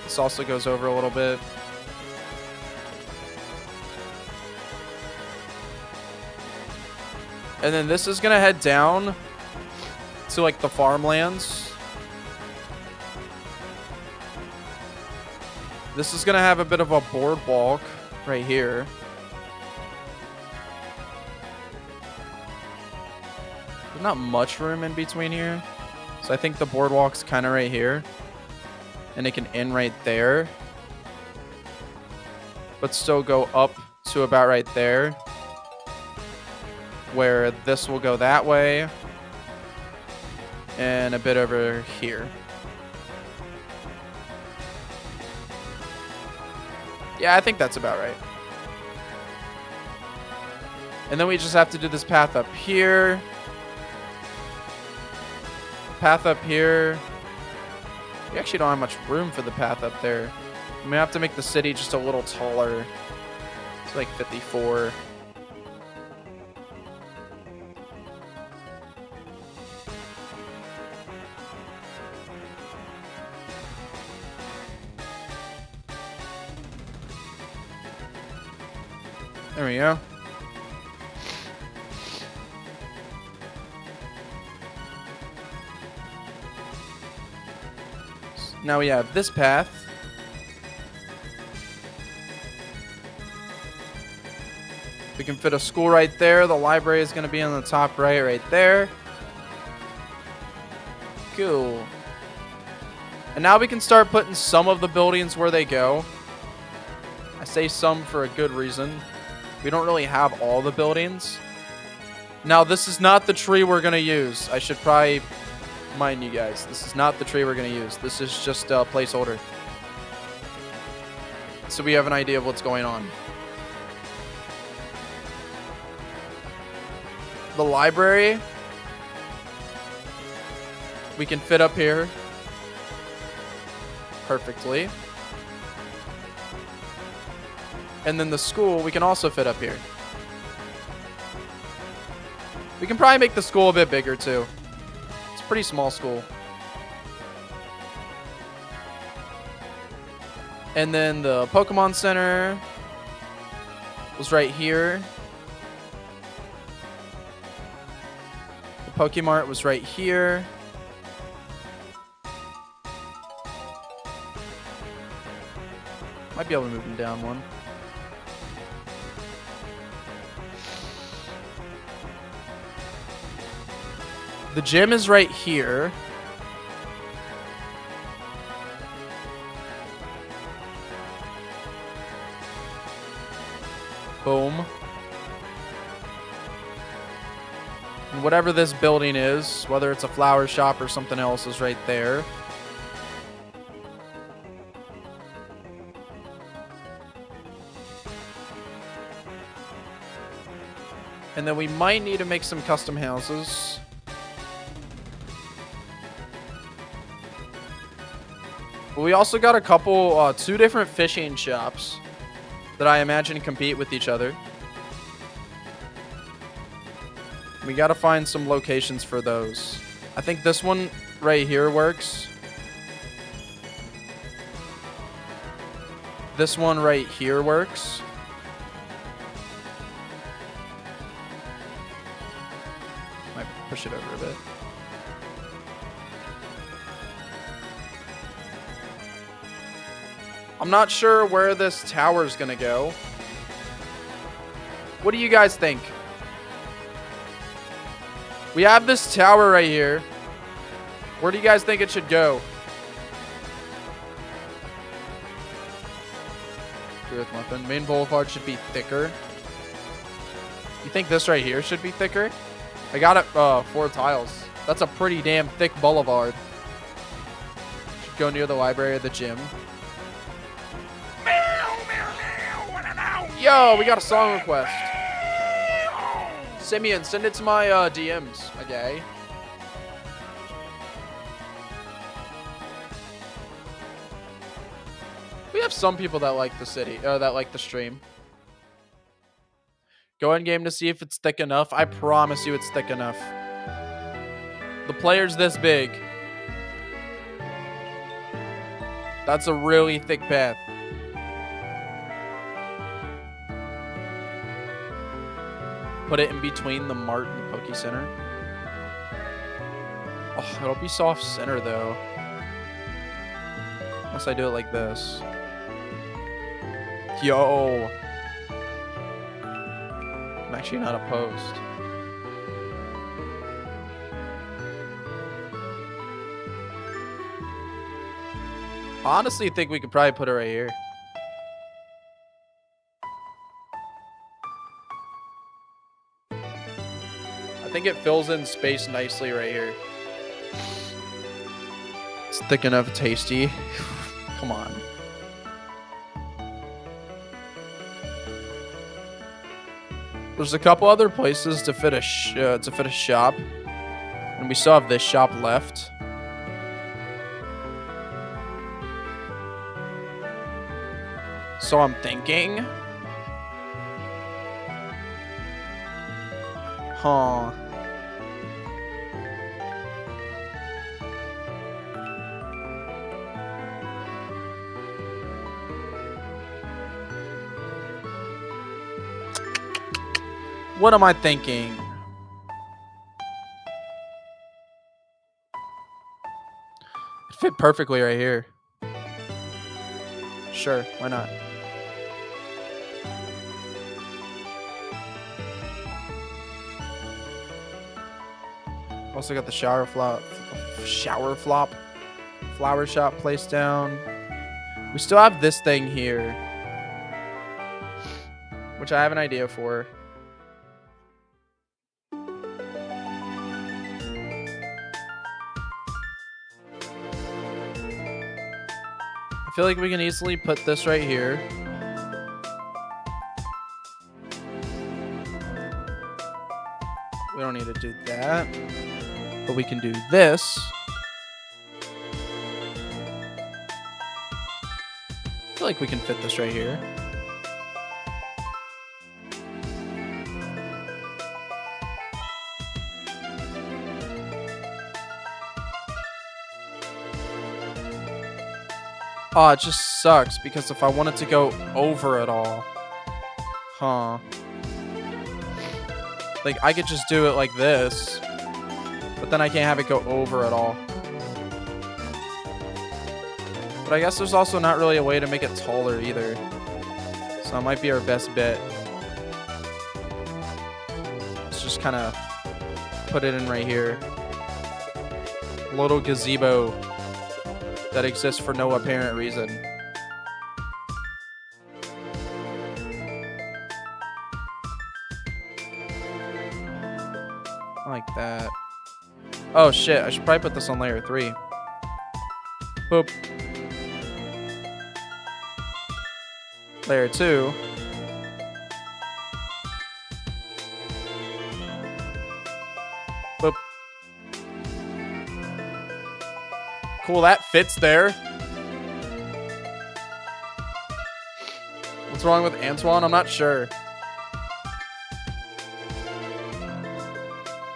This also goes over a little bit. And then this is going to head down to like the farmlands. This is going to have a bit of a boardwalk right here. There's not much room in between here. So I think the boardwalk's kind of right here. And it can end right there. But still go up to about right there. Where this will go that way. And a bit over here. Yeah, I think that's about right. And then we just have to do this path up here. Path up here. We actually don't have much room for the path up there. We may have to make the city just a little taller. It's like 54. There we go. Now we have this path. We can fit a school right there. The library is going to be on the top right there. Cool. And now we can start putting some of the buildings where they go. I say some for a good reason. We don't really have all the buildings. Now, this is not the tree we're going to use. I should probably mind you guys. This is not the tree we're going to use. This is just a placeholder. So we have an idea of what's going on. The library. We can fit up here perfectly. And then the school, we can also fit up here. We can probably make the school a bit bigger too. It's a pretty small school. And then the Pokemon Center was right here. The Pokemart was right here. Might be able to move them down one. The gym is right here. Boom. And whatever this building is, whether it's a flower shop or something else, is right there. And then we might need to make some custom houses. But we also got a couple, 2 different fishing shops that I imagine compete with each other. We gotta find some locations for those. I think this one right here works. This one right here works. Might push it over a bit. I'm not sure where this tower is gonna go. What do you guys think? We have this tower right here. Where do you guys think it should go? Agree with Muffin. Main boulevard should be thicker. You think this right here should be thicker? I got it 4 tiles. That's a pretty damn thick boulevard. Should go near the library or the gym. Yo, we got a song request. Simeon, send it to my DMs, okay? We have some people that like the city, that like the stream. Go in game to see if it's thick enough. I promise you it's thick enough. The player's this big. That's a really thick path. Put it in between the Mart and the Poke Center. Oh, it'll be soft center though. Unless I do it like this. Yo. I'm actually not opposed. I honestly think we could probably put it right here. I think it fills in space nicely right here. It's thick enough, tasty. Come on. There's a couple other places to fit a shop, and we still have this shop left. So I'm thinking, huh? What am I thinking? It fit perfectly right here. Sure, why not? Also got the flower shop placed down. We still have this thing here, which I have an idea for. I feel like we can easily put this right here. We don't need to do that, but we can do this. I feel like we can fit this right here. Oh, it just sucks because if I wanted to go over it all, huh? Like, I could just do it like this, but then I can't have it go over at all. But I guess there's also not really a way to make it taller either. So it might be our best bet. Let's just kind of put it in right here. A little gazebo that exists for no apparent reason. Like that. Oh shit, I should probably put this on layer 3. Boop. Layer 2. Boop. Cool, that fits there. What's wrong with Antoine? I'm not sure.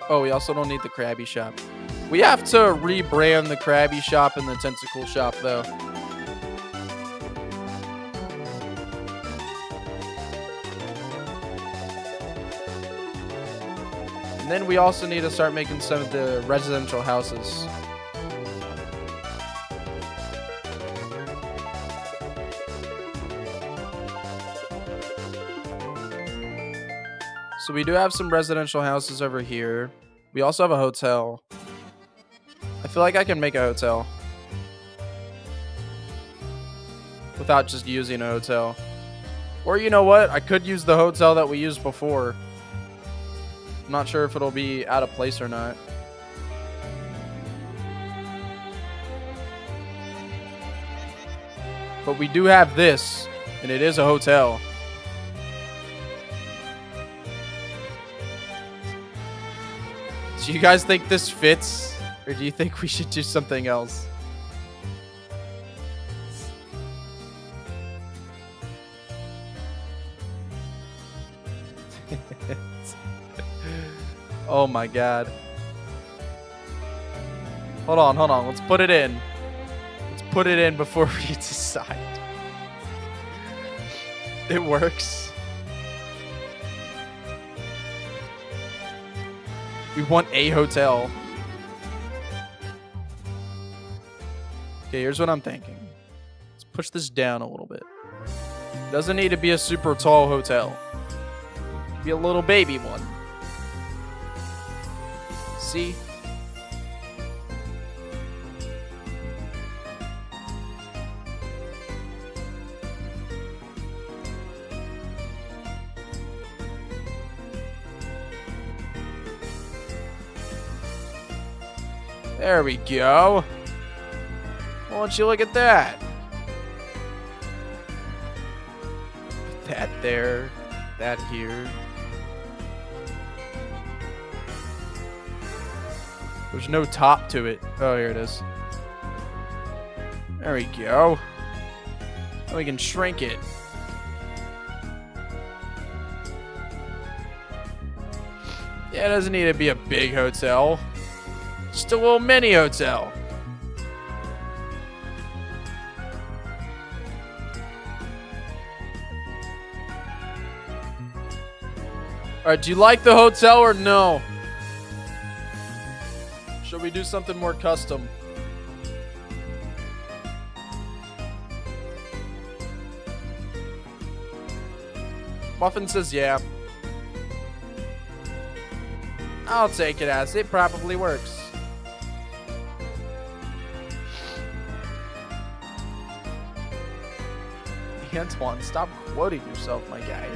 Oh, we also don't need the Krabby Shop. We have to rebrand the Krabby Shop and the Tentacle Shop, though. And then we also need to start making some of the residential houses. So we do have some residential houses over here. We also have a hotel. I feel like I can make a hotel without just using a hotel. Or you know what? I could use the hotel that we used before. I'm not sure if it'll be out of place or not. But we do have this, and it is a hotel. Do you guys think this fits? Or do you think we should do something else? Oh my god. Hold on, hold on. Let's put it in. Let's put it in before we decide. It works. We want a hotel. Okay, here's what I'm thinking. Let's push this down a little bit. Doesn't need to be a super tall hotel. Be a little baby one. See? There we go. Why don't you look at that? Put that there. That here. There's no top to it. Oh, here it is. There we go. Now we can shrink it. Yeah, it doesn't need to be a big hotel. Just a little mini hotel. Alright, do you like the hotel or no? Should we do something more custom? Muffin says yeah. I'll take it as it probably works. Antoine, stop quoting yourself, my guy.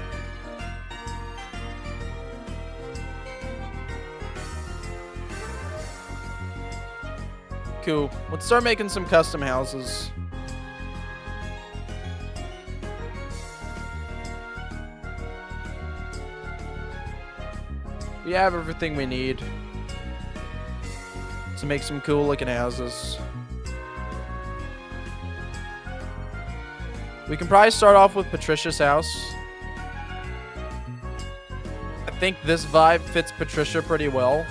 Cool. Let's start making some custom houses. We have everything we need to make some cool looking houses. We can probably start off with Patricia's house. I think this vibe fits Patricia pretty well.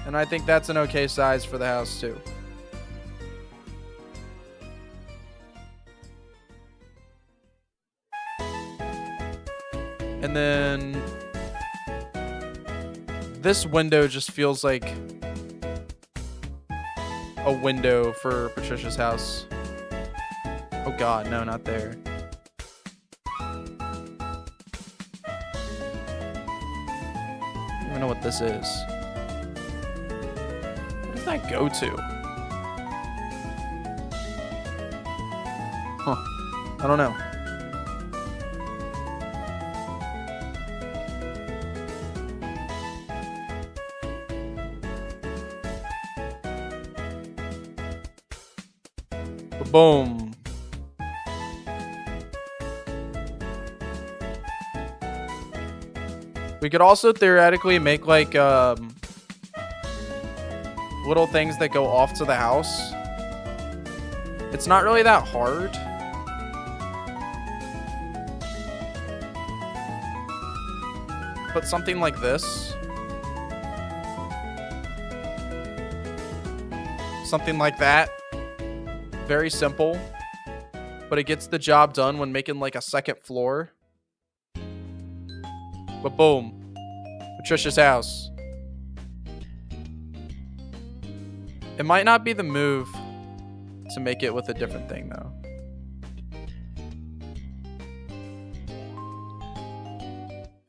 And I think that's an okay size for the house too. And then this window just feels like a window for Patricia's house. Oh god, no, not there. I don't even know what this is. What does that go to? Huh. I don't know. Boom. We could also theoretically make like little things that go off to the house. It's not really that hard. But something like this. Something like that. Very simple. But it gets the job done when making like a second floor. But boom. Patricia's house. It might not be the move to make it with a different thing though.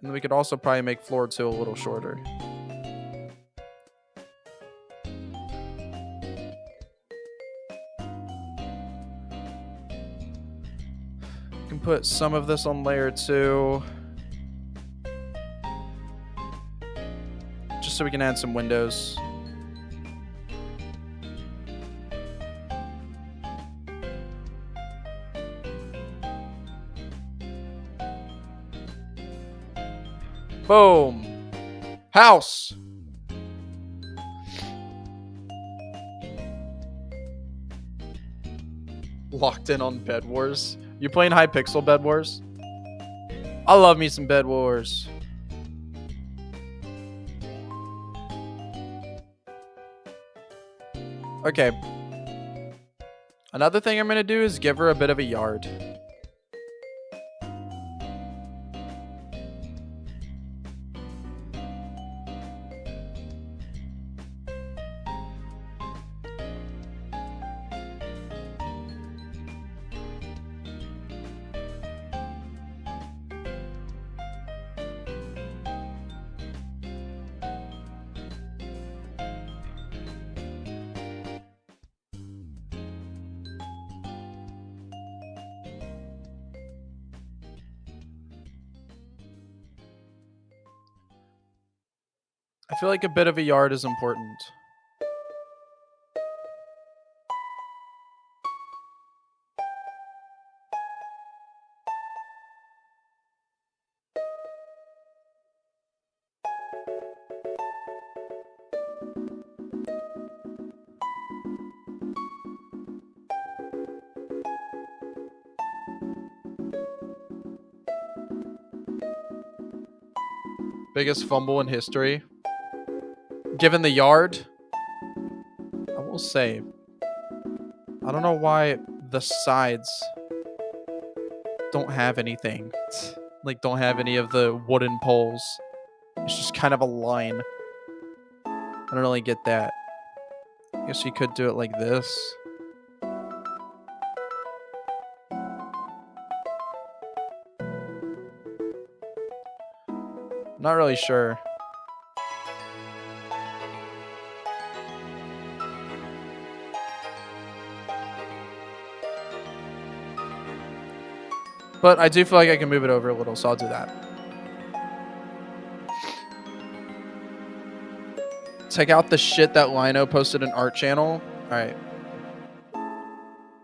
And we could also probably make floor 2 a little shorter. We can put some of this on layer 2. Just so we can add some windows. Boom. House. Locked in on Bed Wars. You playing Hypixel Bed Wars? I love me some Bed Wars. Okay. Another thing I'm going to do is give her a bit of a yard. I feel like a bit of a yard is important. Biggest fumble in history. Given the yard, I will say, I don't know why the sides don't have anything. Like, don't have any of the wooden poles. It's just kind of a line. I don't really get that. I guess you could do it like this. Not really sure. But I do feel like I can move it over a little, so I'll do that. Check out the shit that Lino posted in Art Channel. All right.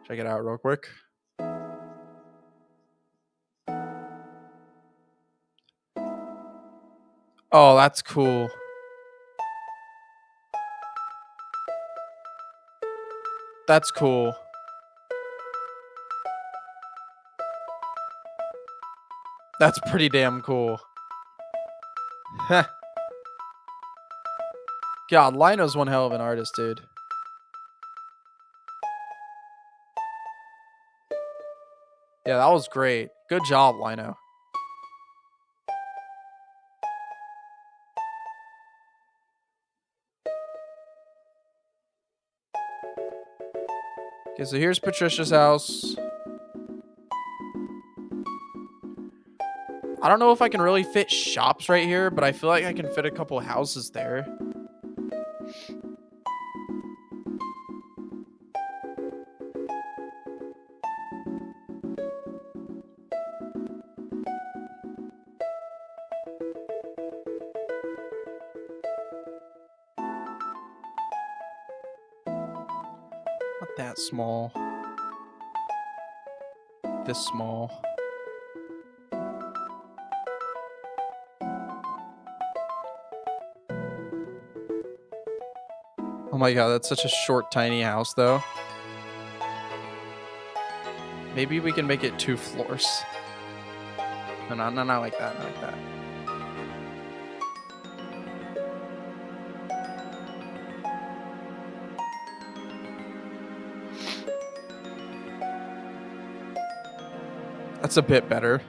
Check it out real quick. Oh, that's cool. That's cool. That's pretty damn cool. God, Lino's one hell of an artist, dude. Yeah, that was great. Good job, Lino. Okay, so here's Patricia's house. I don't know if I can really fit shops right here, but I feel like I can fit a couple houses there. Not that small. this small. Oh my god, that's such a short, tiny house, though. Maybe we can make it 2 floors. No, not like that, not like that. That's a bit better.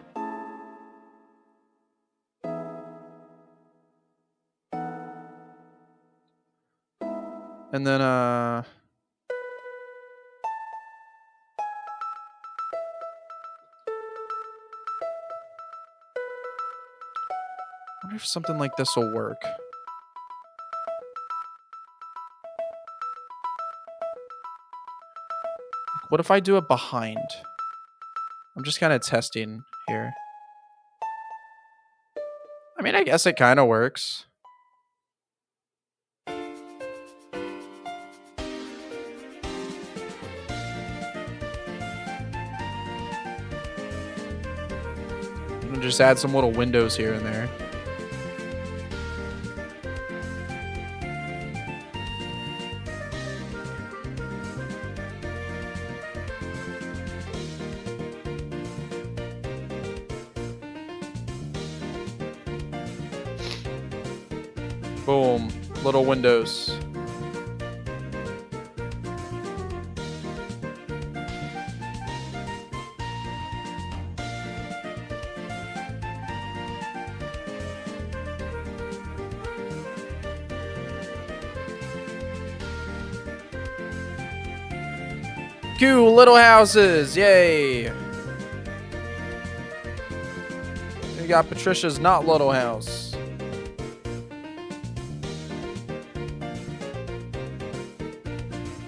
And then, I wonder if something like this will work. What if I do it behind? I'm just kind of testing here. I mean, I guess it kind of works. And just add some little windows here and there. Boom. Little windows. Cool little houses. Yay. We got Patricia's not little house.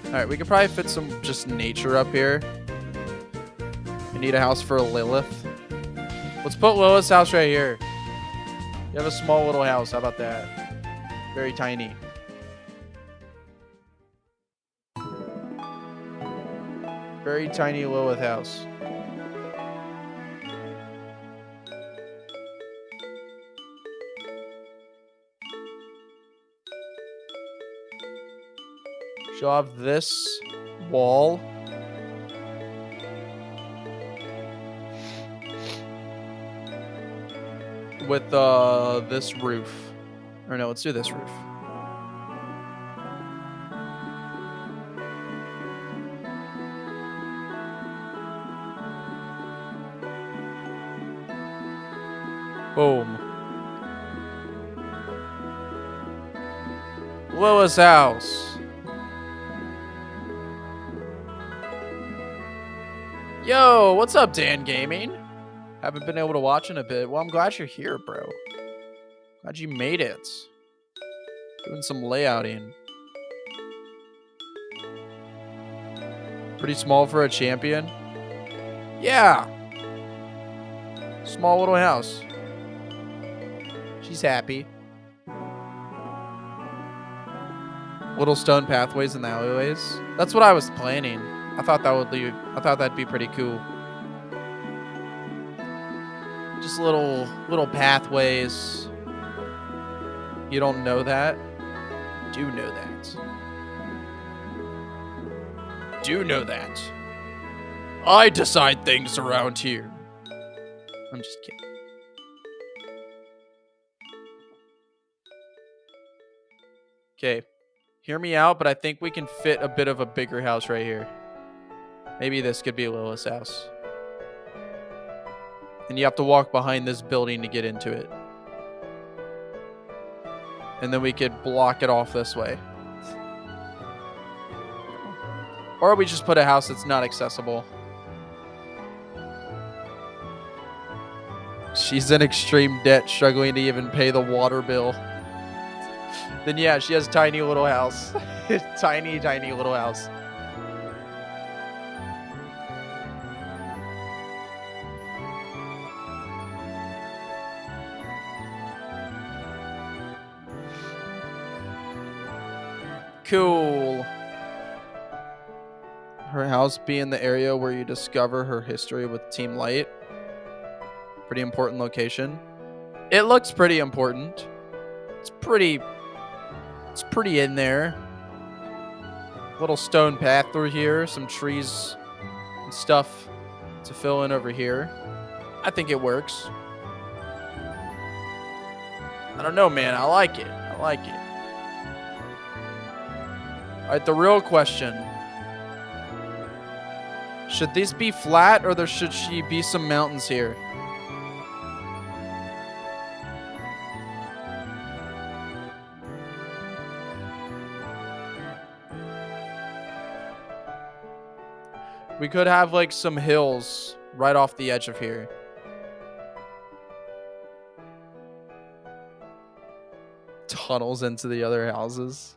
Alright, we could probably fit some just nature up here. We need a house for Lilith. Let's put Lilith's house right here. You have a small little house. How about that? Very tiny. Very tiny Lilith house. She'll have this wall. With this roof. Or no, let's do this roof. Boom. Lilith's house. Yo, what's up, Dan Gaming? Haven't been able to watch in a bit. Well, I'm glad you're here, bro. Glad you made it. Doing some layouting. Pretty small for a champion. Yeah. Small little house. She's happy. Little stone pathways in the alleyways. That's what I was planning. I thought that'd be pretty cool. Just little pathways. You don't know that? Do know that. Do know that. I decide things around here. I'm just kidding. Okay. Hear me out, but I think we can fit a bit of a bigger house right here. Maybe this could be Lilith's house. And you have to walk behind this building to get into it. And then we could block it off this way. Or we just put a house that's not accessible. She's in extreme debt, struggling to even pay the water bill. Then yeah, she has tiny little house. Tiny little house. Cool. Her house be in the area where you discover her history with Team Light. Pretty important location. It looks pretty important. It's pretty in there. Little stone path through here, some trees and stuff to fill in over here. I think it works. I don't know, man. I like it. I like it. All right, the real question. Should these be flat or should she be some mountains here? We could have like some hills right off the edge of here. Tunnels into the other houses.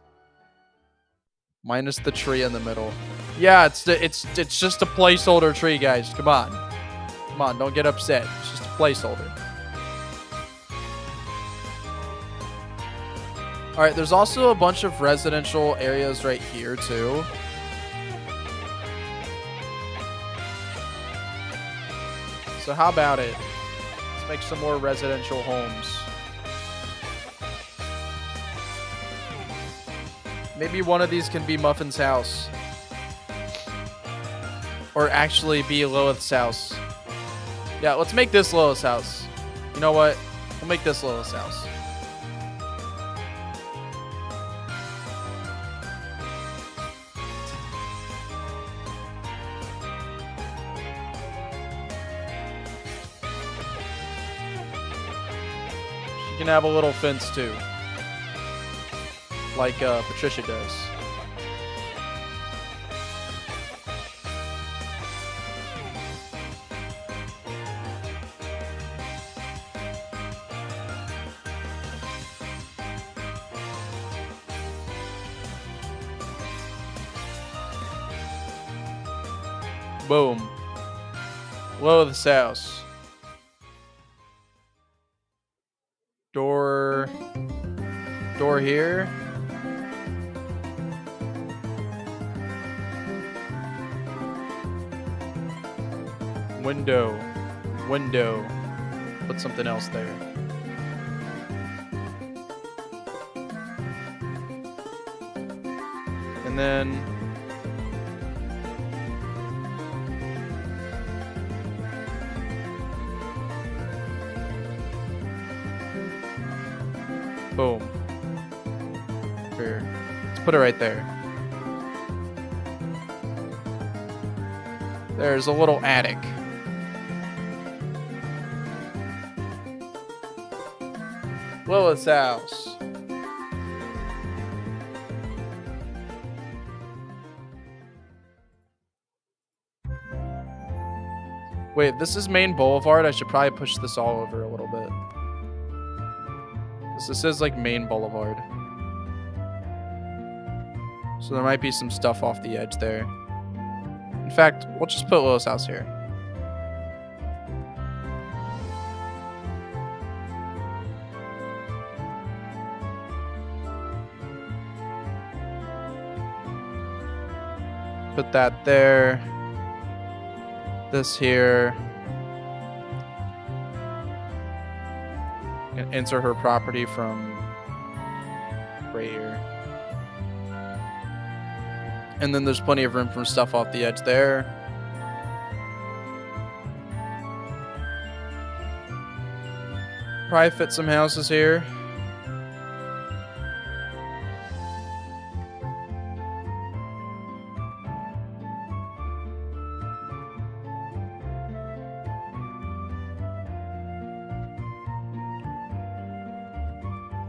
Minus the tree in the middle. Yeah, it's just a placeholder tree, guys. Come on. Come on, don't get upset. It's just a placeholder. All right, there's also a bunch of residential areas right here too. So how about it? Let's make some more residential homes. Maybe one of these can be Muffin's house. Or actually be Lilith's house. Yeah, let's make this Lilith's house. You know what? We'll make this Lilith's house. She can have a little fence too. Like Patricia does. Boom. Lilith's house. Door here. Window. Put something else there. And then boom. Here. Let's put it right there. There's a little attic. Lilith's house. Wait, this is Main Boulevard. I should probably push this all over a little bit. This is like Main Boulevard. So there might be some stuff off the edge there. In fact, we'll just put Lilith's house here. Put that there. This here. And enter her property from right here. And then there's plenty of room for stuff off the edge there. Probably fit some houses here.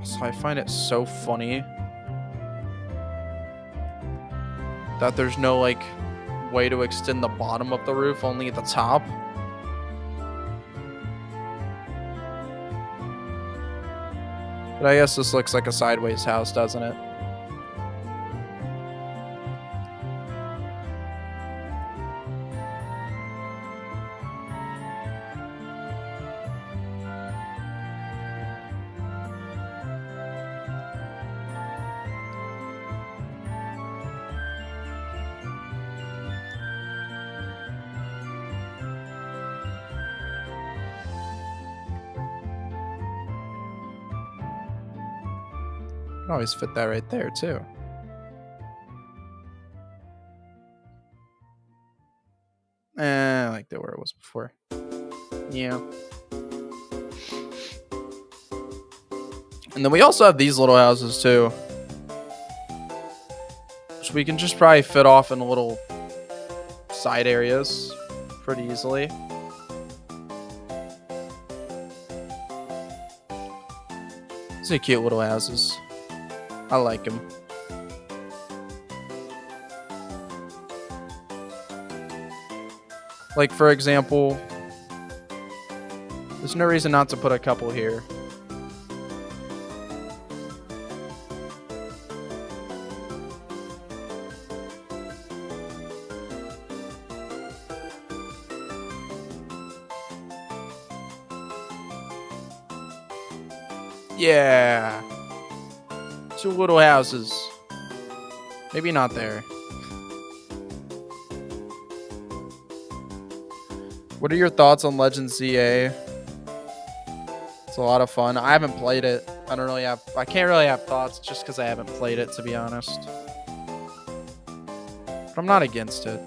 So I find it so funny that there's no like way to extend the bottom of the roof, only at the top. But I guess this looks like a sideways house, doesn't it? can always fit that right there too. I like that where it was before. Yeah. And then we also have these little houses too, which we can just probably fit off in little side areas pretty easily. These are cute little houses. I like them. Like, for example, there's no reason not to put a couple here. Yeah. 2 little houses. Maybe not there. What are your thoughts on Legends ZA? It's a lot of fun. I haven't played it. I can't really have thoughts just because I haven't played it, to be honest. But I'm not against it.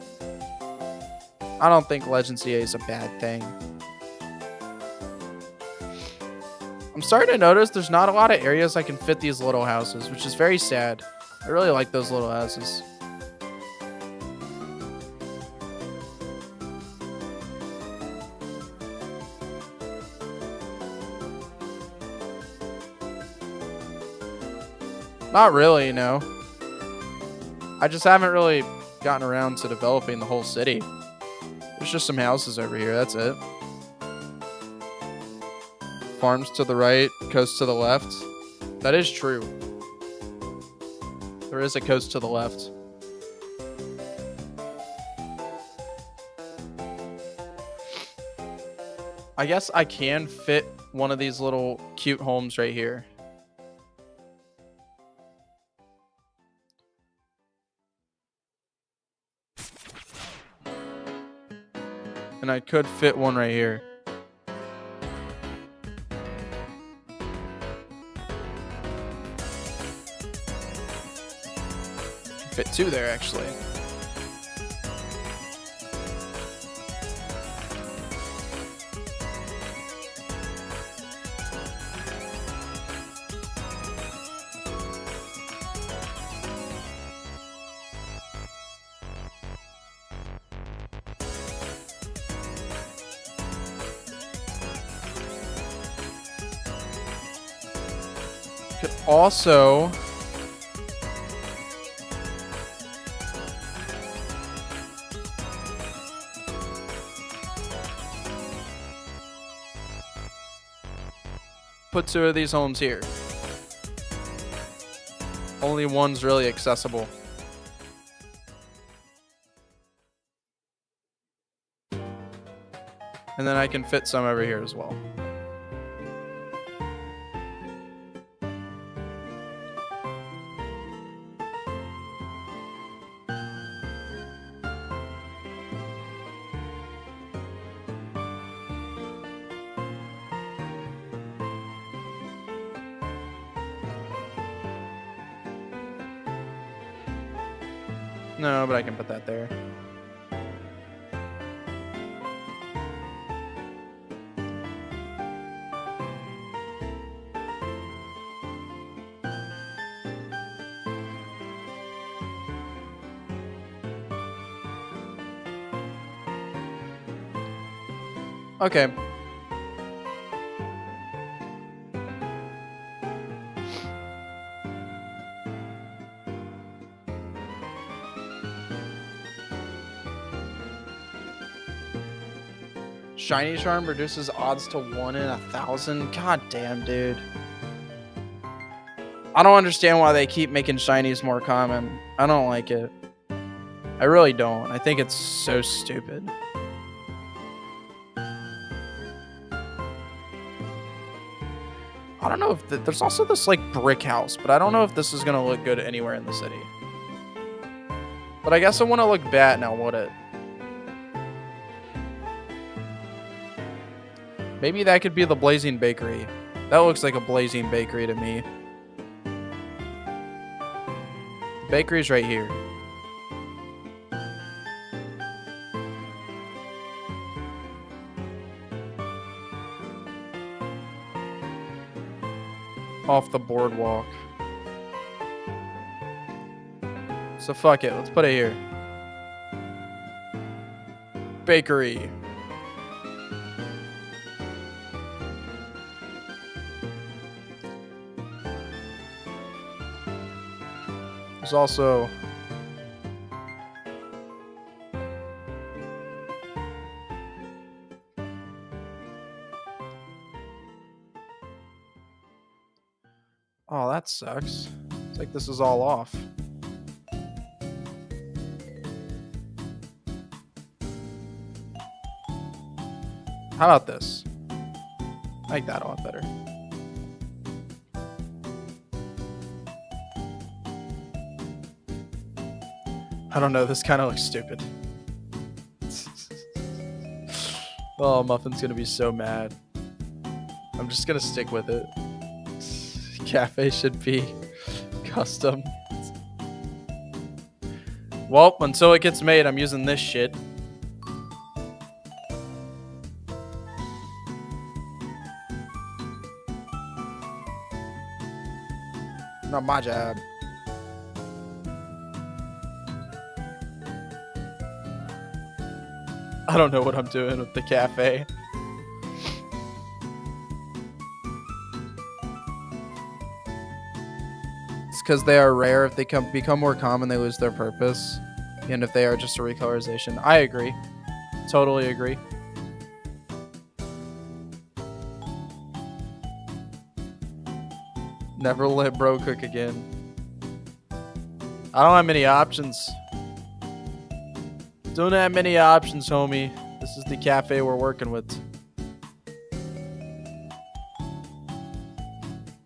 I don't think Legends ZA is a bad thing. I'm starting to notice there's not a lot of areas I can fit these little houses, which is very sad. I really like those little houses. Not really, no. I just haven't really gotten around to developing the whole city. There's just some houses over here, that's it. Farms to the right, coast to the left. That is true. There is a coast to the left. I guess I can fit one of these little cute homes right here. And I could fit one right here. Fit 2 there, actually. Could also put 2 of these homes here. Only one's really accessible. And then I can fit some over here as well. No, but I can put that there. Okay. Shiny Charm reduces odds to 1 in 1,000. God damn, dude. I don't understand why they keep making shinies more common. I don't like it. I really don't. I think it's so stupid. I don't know if there's also this like brick house, but I don't know if this is gonna look good anywhere in the city. But I guess it wouldn't look bad now, would it? Maybe that could be the Blazing Bakery. That looks like a Blazing Bakery to me. Bakery's right here. Off the boardwalk. So fuck it. Let's put it here. Bakery. There's also oh, that sucks. It's like this is all off. How about this? I like that a lot better. I don't know, this kind of looks stupid. Oh, Muffin's gonna be so mad. I'm just gonna stick with it. Cafe should be custom. Well, until it gets made, I'm using this shit. Not my job. I don't know what I'm doing with the cafe. It's because they are rare. If they become more common, they lose their purpose. And if they are just a recolorization. I agree. Totally agree. Never let bro cook again. I don't have many options. Don't have many options, homie. This is the cafe we're working with.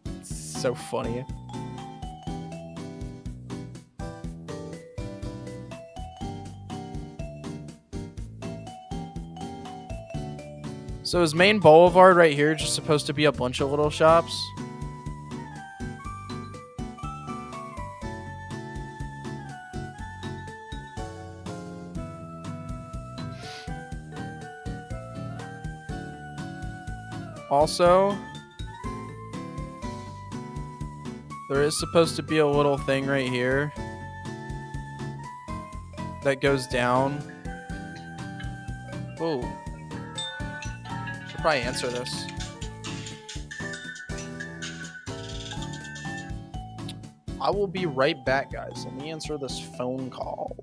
It's so funny. So is Main Boulevard right here just supposed to be a bunch of little shops? Also, there is supposed to be a little thing right here that goes down. Whoa. Should probably answer this. I will be right back, guys. Let me answer this phone call.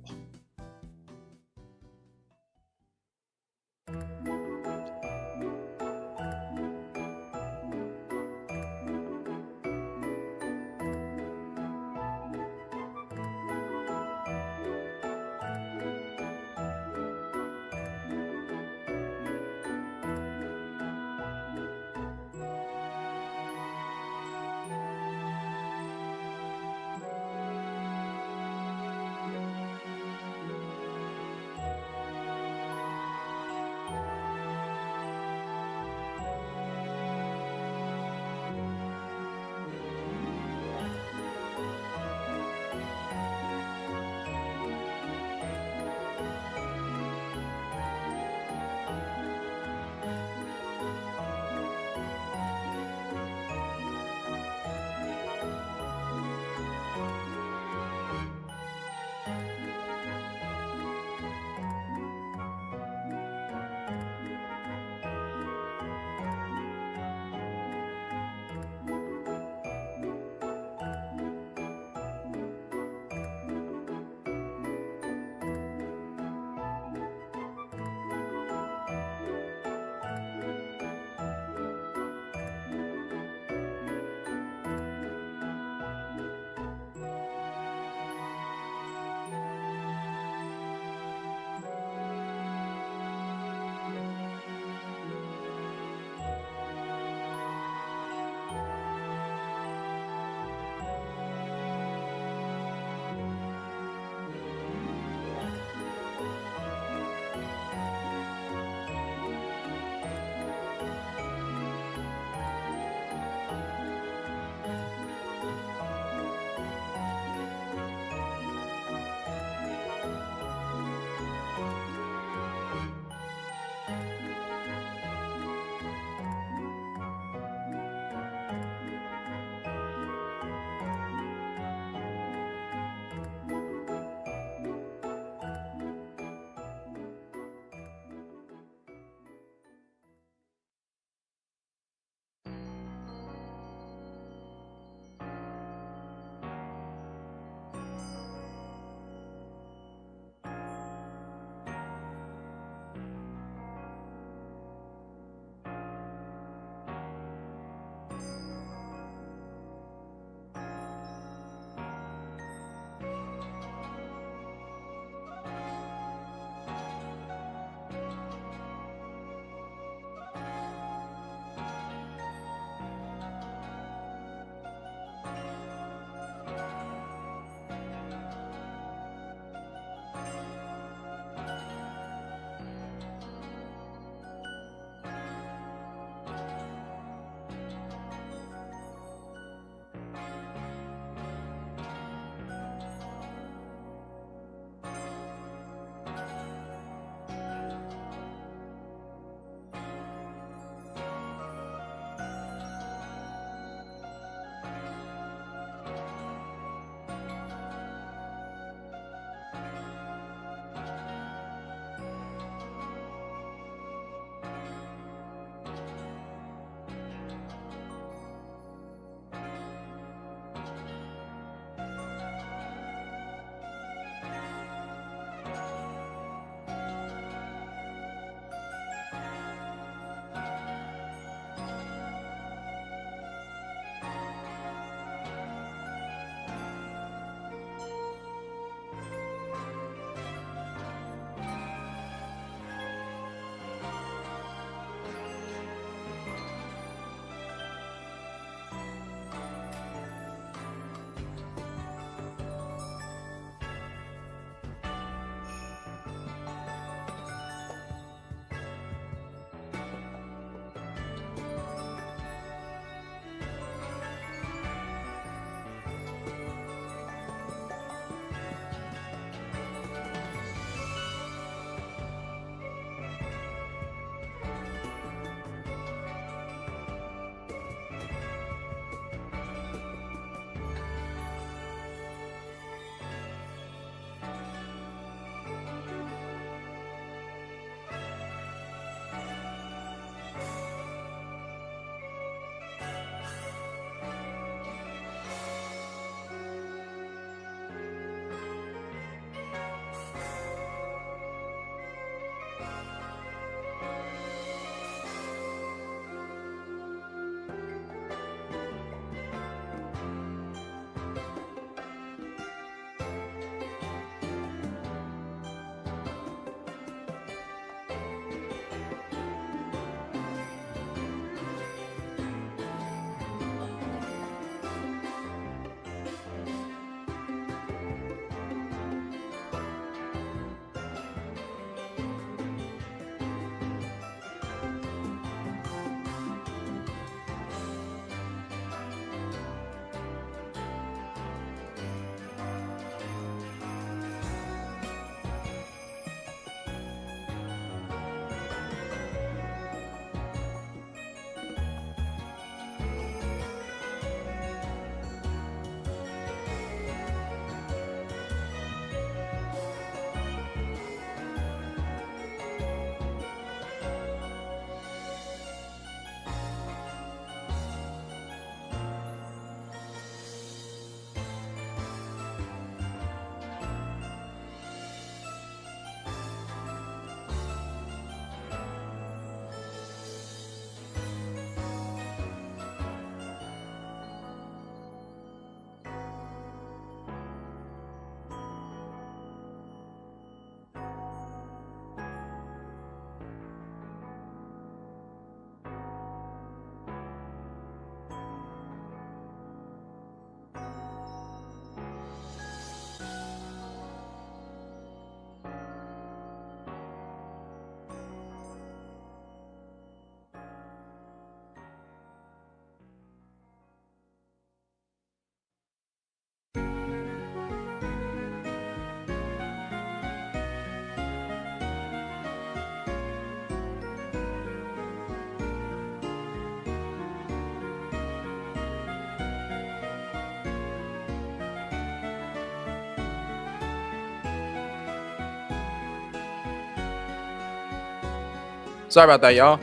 Sorry about that, y'all.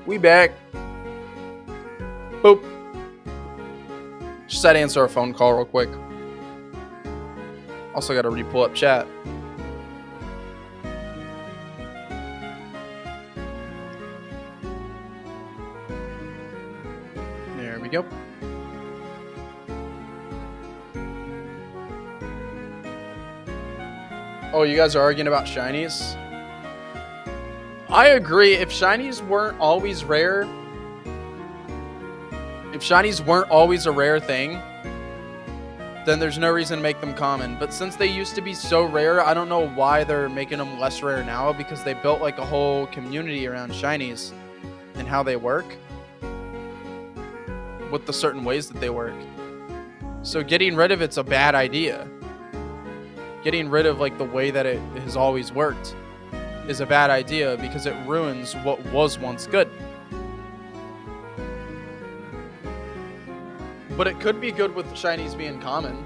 We back. Boop. Just had to answer a phone call real quick. Also got to re-pull up chat. There we go. Oh, you guys are arguing about shinies? I agree. If shinies weren't always rare, if shinies weren't always a rare thing, then there's no reason to make them common. But since they used to be so rare, I don't know why they're making them less rare now, because they built like a whole community around shinies and how they work with the certain ways that they work. So getting rid of it's a bad idea. Getting rid of like the way that it has always worked is a bad idea because it ruins what was once good. But it could be good with shinies being common.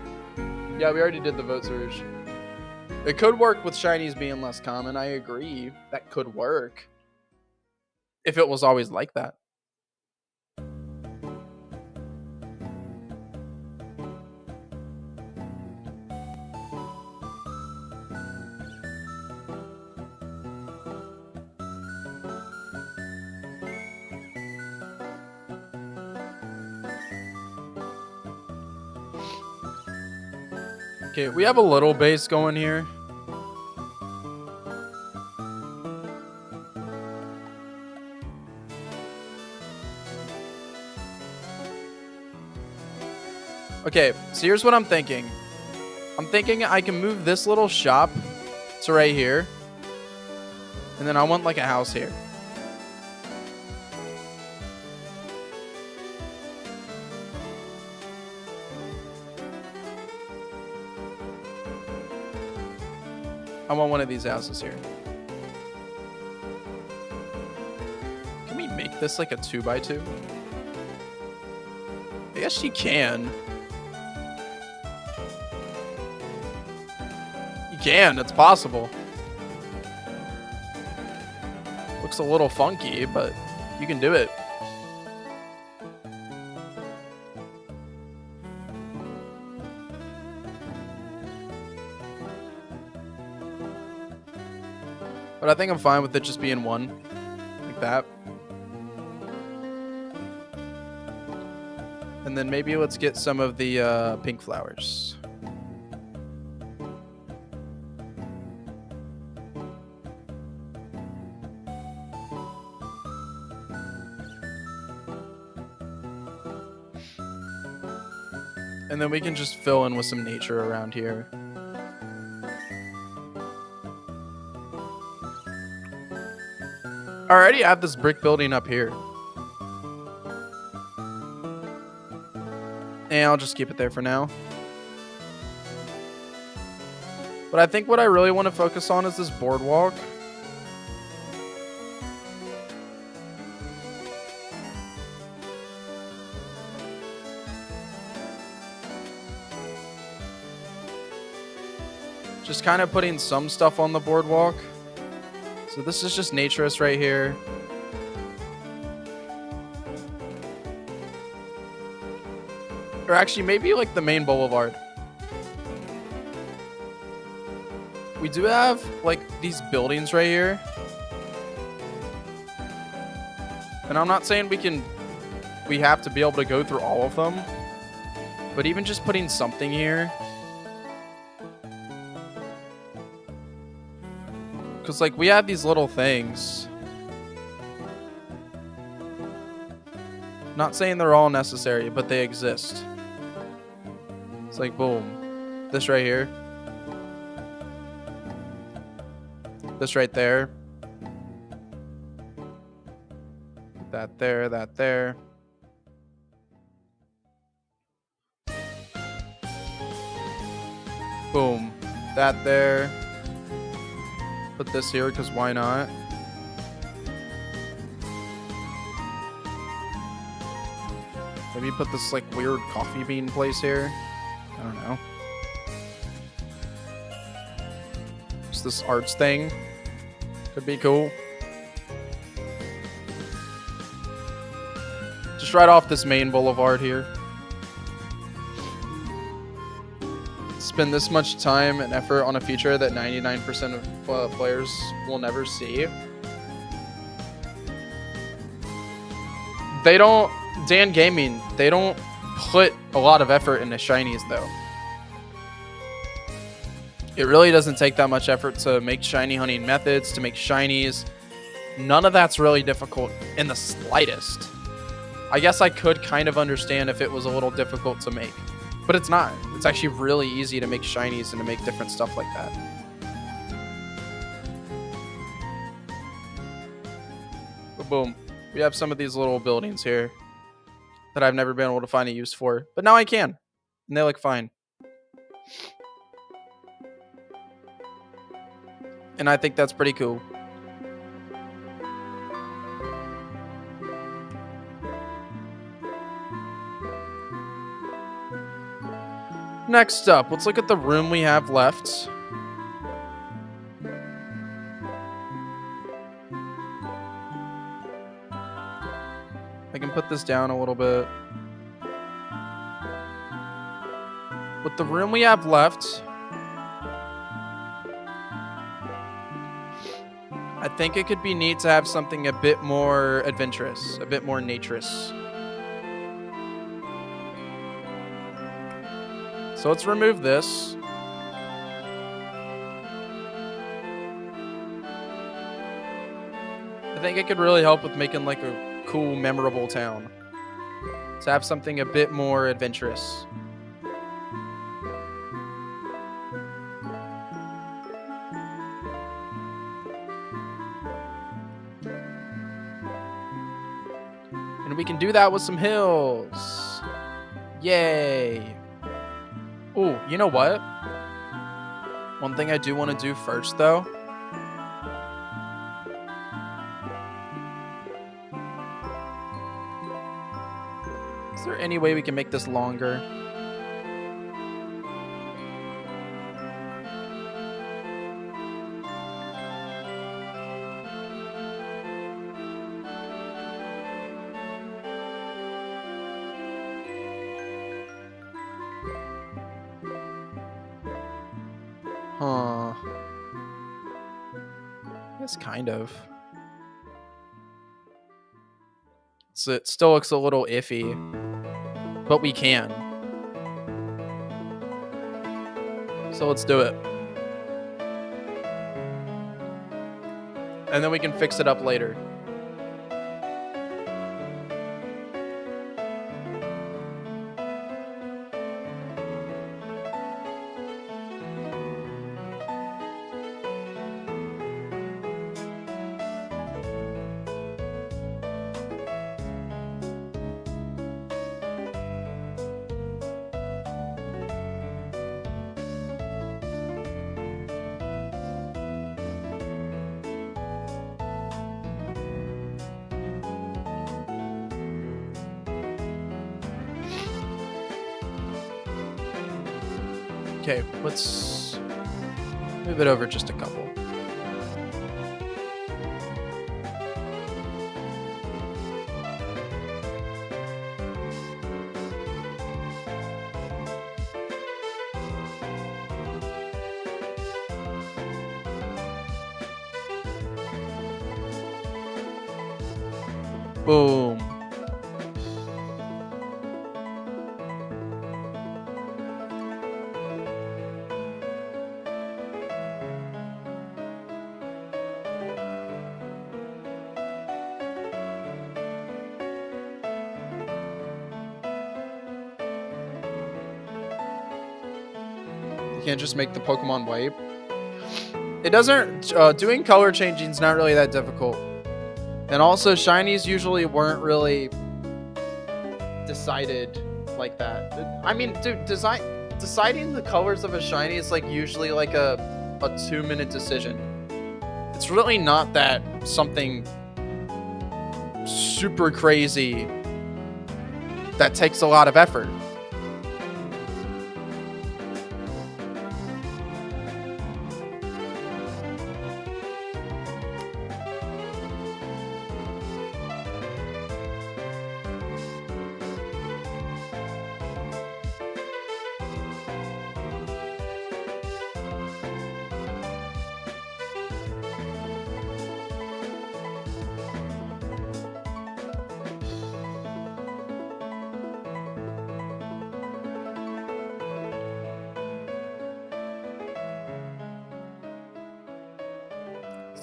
Yeah, we already did the vote surge. It could work with shinies being less common. I agree. That could work. If it was always like that. Okay, we have a little base going here. Okay, so here's what I'm thinking. I'm thinking I can move this little shop to right here. And then I want like a house here. I want one of these houses here. Can we make this like a 2x2? I guess you can. You can, it's possible. Looks a little funky, but you can do it. But I think I'm fine with it just being one. Like that. And then maybe let's get some of the pink flowers. And then we can just fill in with some nature around here. I already have this brick building up here. And I'll just keep it there for now. But I think what I really want to focus on is this boardwalk. Just kind of putting some stuff on the boardwalk. So this is just naturist right here. Or actually, maybe like the main boulevard. We do have like these buildings right here. And I'm not saying we have to be able to go through all of them. But even just putting something here. Because, like, we have these little things. Not saying they're all necessary, but they exist. It's like, boom. This right here. This right there. That there, that there. Boom. That there. Put this here because why not? Maybe put this like weird coffee bean place here. I don't know. Just this arts thing. Could be cool. Just right off this main boulevard here. Spend this much time and effort on a feature that 99% of players will never see. They don't, Dan Gaming, they don't put a lot of effort into shinies though. It really doesn't take that much effort to make shiny hunting methods, to make shinies. None of that's really difficult in the slightest. I guess I could kind of understand if it was a little difficult to make, but it's not. It's actually really easy to make shinies and to make different stuff like that. But boom. We have some of these little buildings here that I've never been able to find a use for, but now I can, and they look fine. And I think that's pretty cool. Next up, let's look at the room we have left. I can put this down a little bit. With the room we have left, I think it could be neat to have something a bit more adventurous, a bit more naturous. So let's remove this. I think it could really help with making like a cool, memorable town. To have something a bit more adventurous. And we can do that with some hills. Yay. Ooh, you know what? One thing I do want to do first, though. Is there any way we can make this longer? Huh. I guess kind of. So it still looks a little iffy, but we can. So let's do it. And then we can fix it up later. Okay, let's move it over just a couple. Boom. You can't just make the Pokemon white. It doesn't, doing color changing is not really that difficult. And also, shinies usually weren't really decided like that. I mean, dude, deciding the colors of a shiny is like usually like a 2-minute decision. It's really not that something super crazy that takes a lot of effort.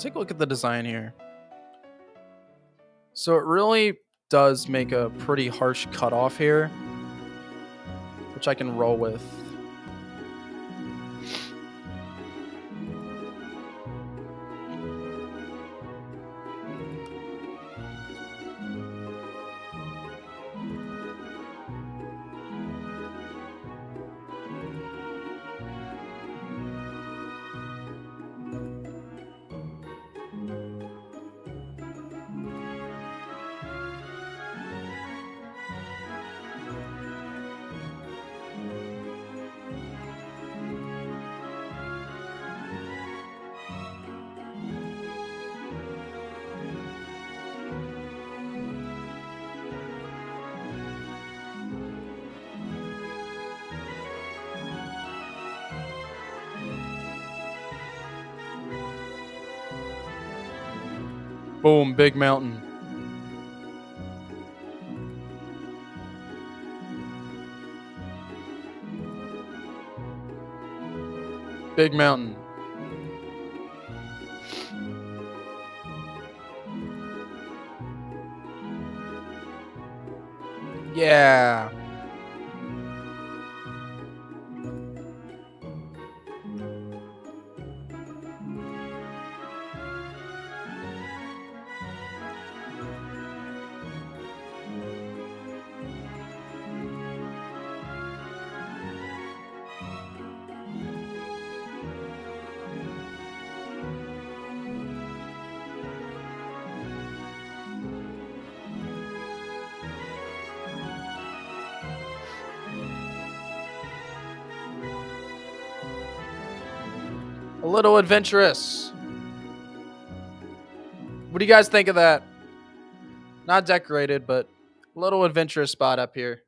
let's take a look at the design here. So it really does make a pretty harsh cutoff here, which I can roll with. Boom, big mountain. Big mountain. Yeah. A little adventurous. What do you guys think of that? Not decorated, but a little adventurous spot up here.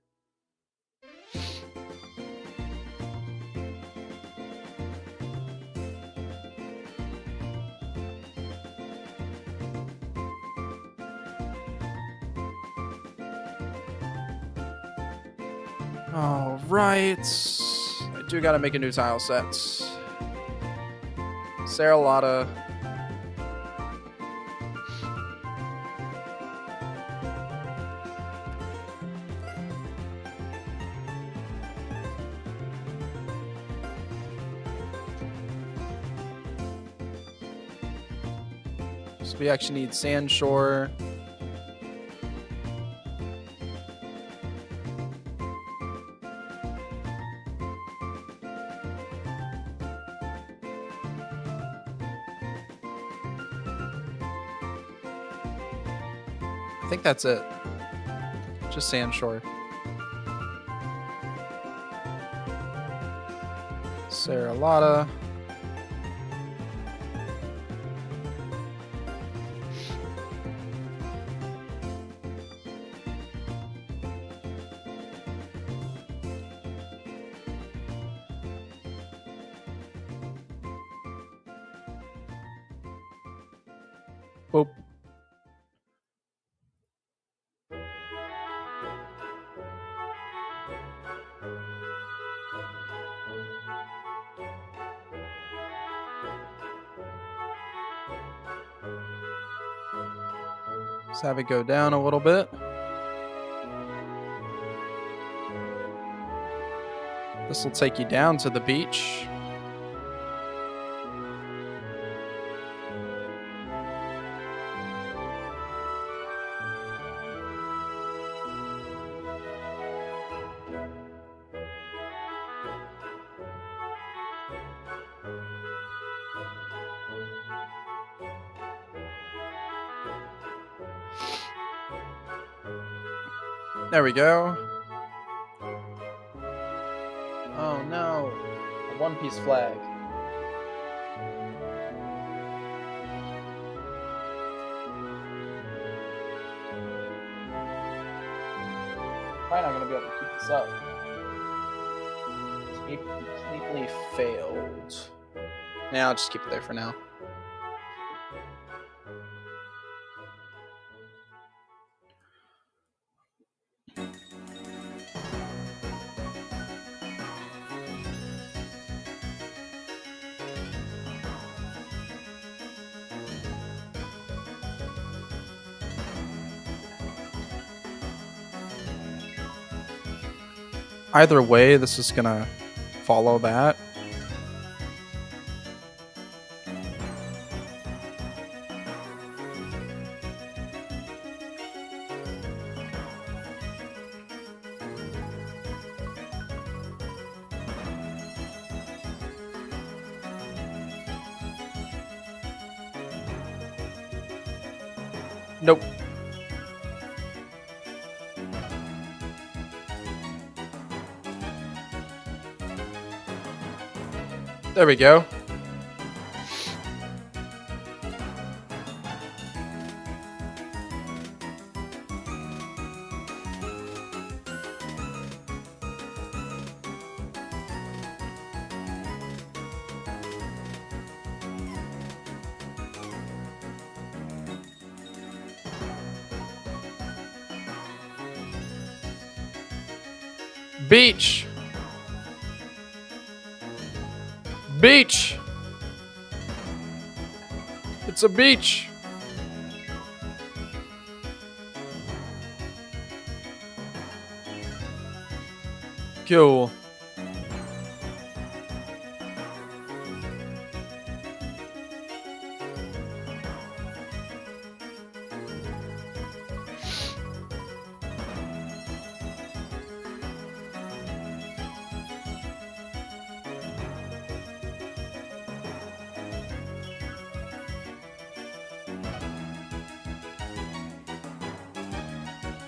All right. I do got to make a new tile set. Serrulata. So we actually need sandshore. I think that's it. Just sandshore. Serrulata. Boop. Let's have it go down a little bit. This will take you down to the beach. There we go. Oh no, a one-piece flag. Probably not gonna be able to keep this up. We completely failed. Yeah, I'll just keep it there for now. Either way, this is gonna follow that. Nope. There we go. Beach. Beach. It's a beach. Cool.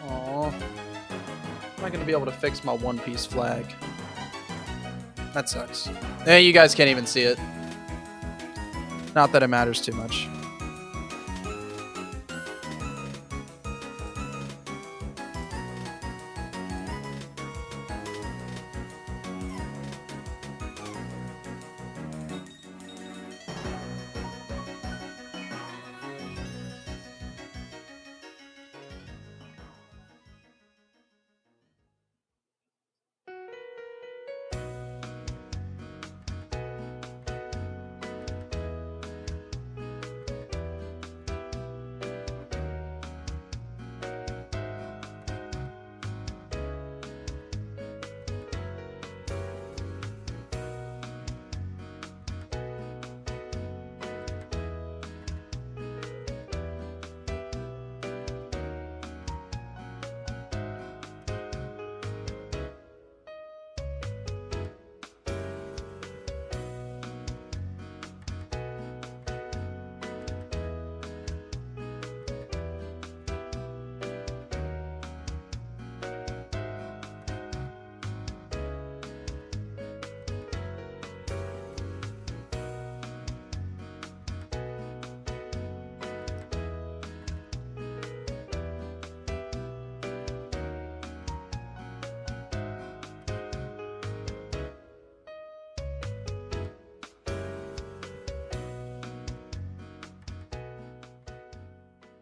Aw. I'm not gonna be able to fix my One Piece flag. That sucks. Eh, you guys can't even see it. Not that it matters too much.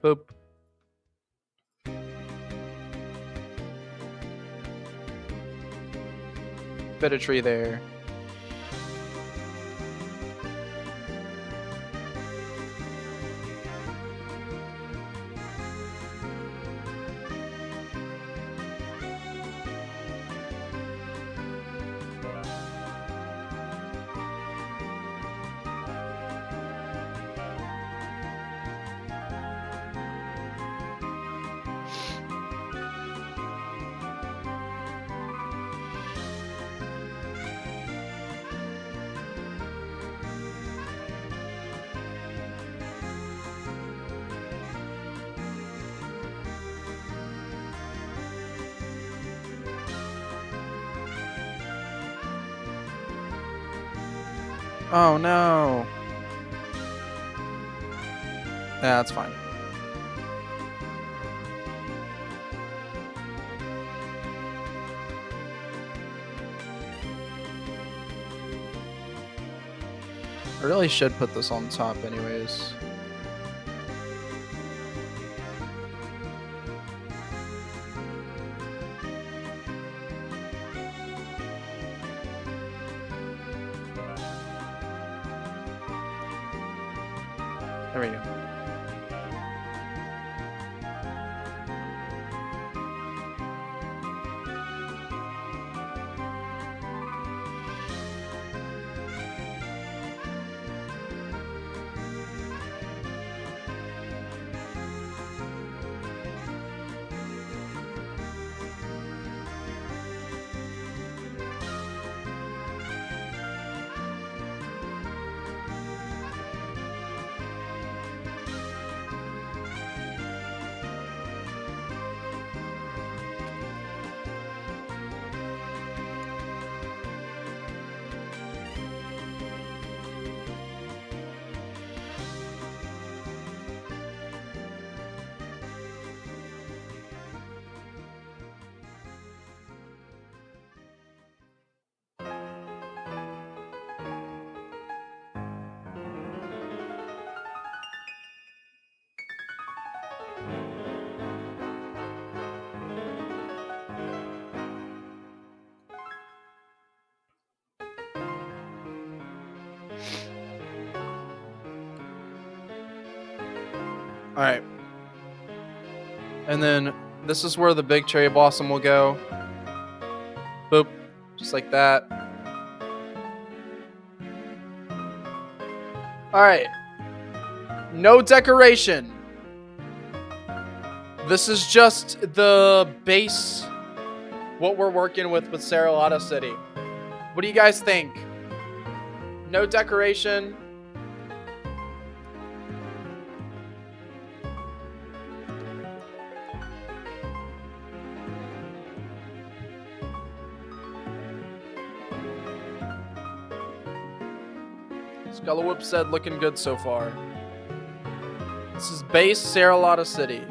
Boop. Bit of tree there. Oh no. Yeah, that's fine. I really should put this on top anyways. There we go. Alright. And then this is where the big cherry blossom will go. Boop. Just like that. Alright. No decoration. This is just the base, what we're working with Serrulata City. What do you guys think? No decoration. Skullwhoop said looking good so far. This is base Serrulata City.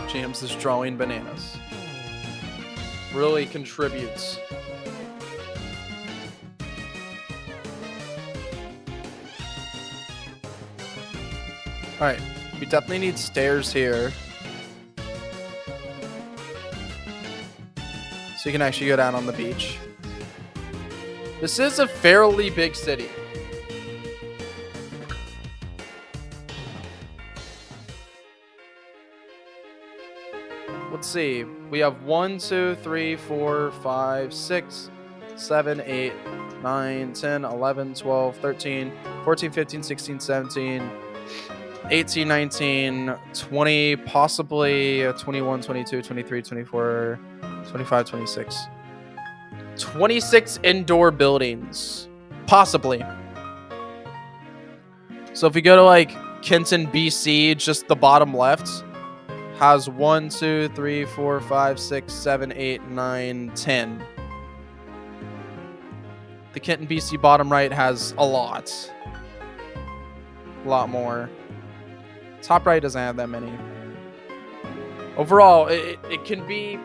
James is drawing bananas. Really contributes. Alright, we definitely need stairs here. So you can actually go down on the beach. This is a fairly big city. Let's see. We have 1, 2, 3, 4, 5, 6, 7, 8, 9, 10, 11, 12, 13, 14, 15, 16, 17, 18, 19, 20, possibly 21, 22, 23, 24, 25, 26. 26 indoor buildings. Possibly. So if we go to like Kenton, BC, just the bottom left has 1, 2, 3, 4, 5, 6, 7, 8, 9, 10. The Kenton, BC bottom right has a lot. A lot more. Top right doesn't have that many. Overall, it can be...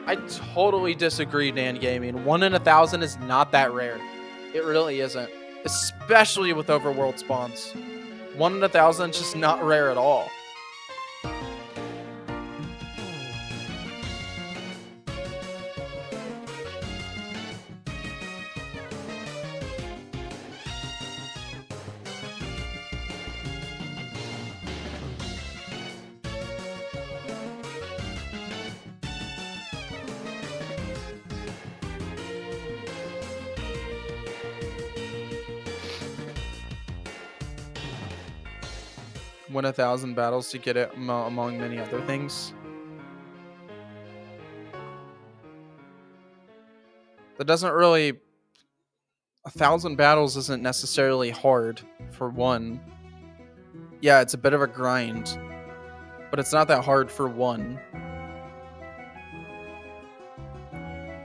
I totally disagree, Dan Gaming. 1 in 1,000 is not that rare. It really isn't. Especially with overworld spawns. 1 in 1,000 is just not rare at all. Win 1,000 battles to get it among many other things. That doesn't really... 1,000 battles isn't necessarily hard, for one. Yeah, it's a bit of a grind. But it's not that hard for one.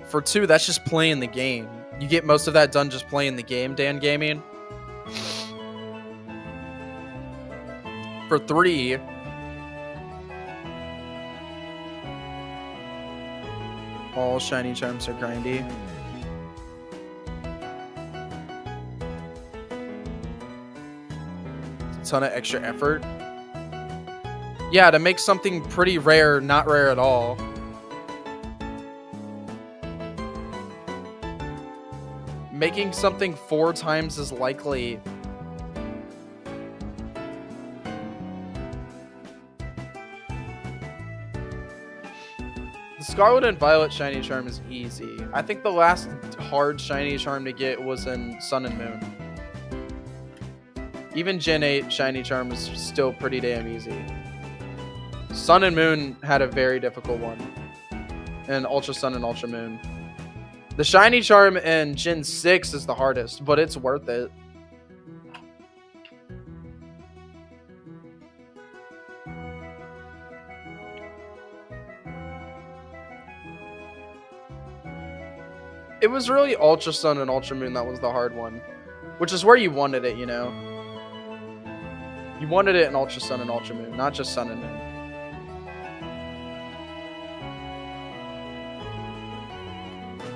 For two, that's just playing the game. You get most of that done just playing the game, Dan Gaming. For 3, all shiny charms are grindy. A ton of extra effort. Yeah, to make something pretty rare, not rare at all. Making something 4 times as likely. Scarlet and Violet shiny charm is easy. I think the last hard shiny charm to get was in Sun and Moon. Even Gen 8 shiny charm is still pretty damn easy. Sun and Moon had a very difficult one. And Ultra Sun and Ultra Moon. The shiny charm in Gen 6 is the hardest, but it's worth it. It was really Ultra Sun and Ultra Moon that was the hard one. Which is where you wanted it, you know? You wanted it in Ultra Sun and Ultra Moon, not just Sun and Moon.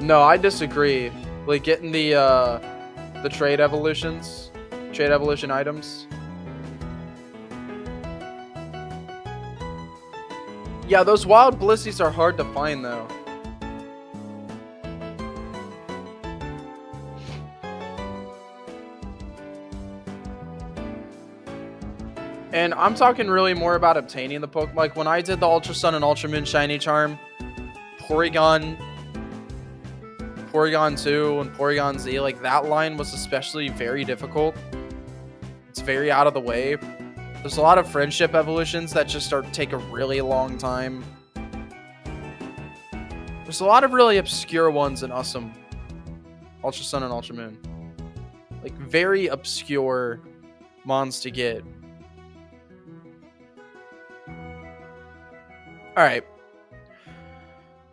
No, I disagree. Like, getting the trade evolutions, trade evolution items, Yeah, those wild Blissey's are hard to find, though. And I'm talking really more about obtaining the Pokemon. Like, when I did the Ultra Sun and Ultra Moon Shiny Charm, Porygon 2, and Porygon Z, like, that line was especially very difficult. It's very out of the way. There's a lot of friendship evolutions that just take a really long time. There's a lot of really obscure ones in Awesome Ultra Sun and Ultra Moon. Like, very obscure mons to get. Alright.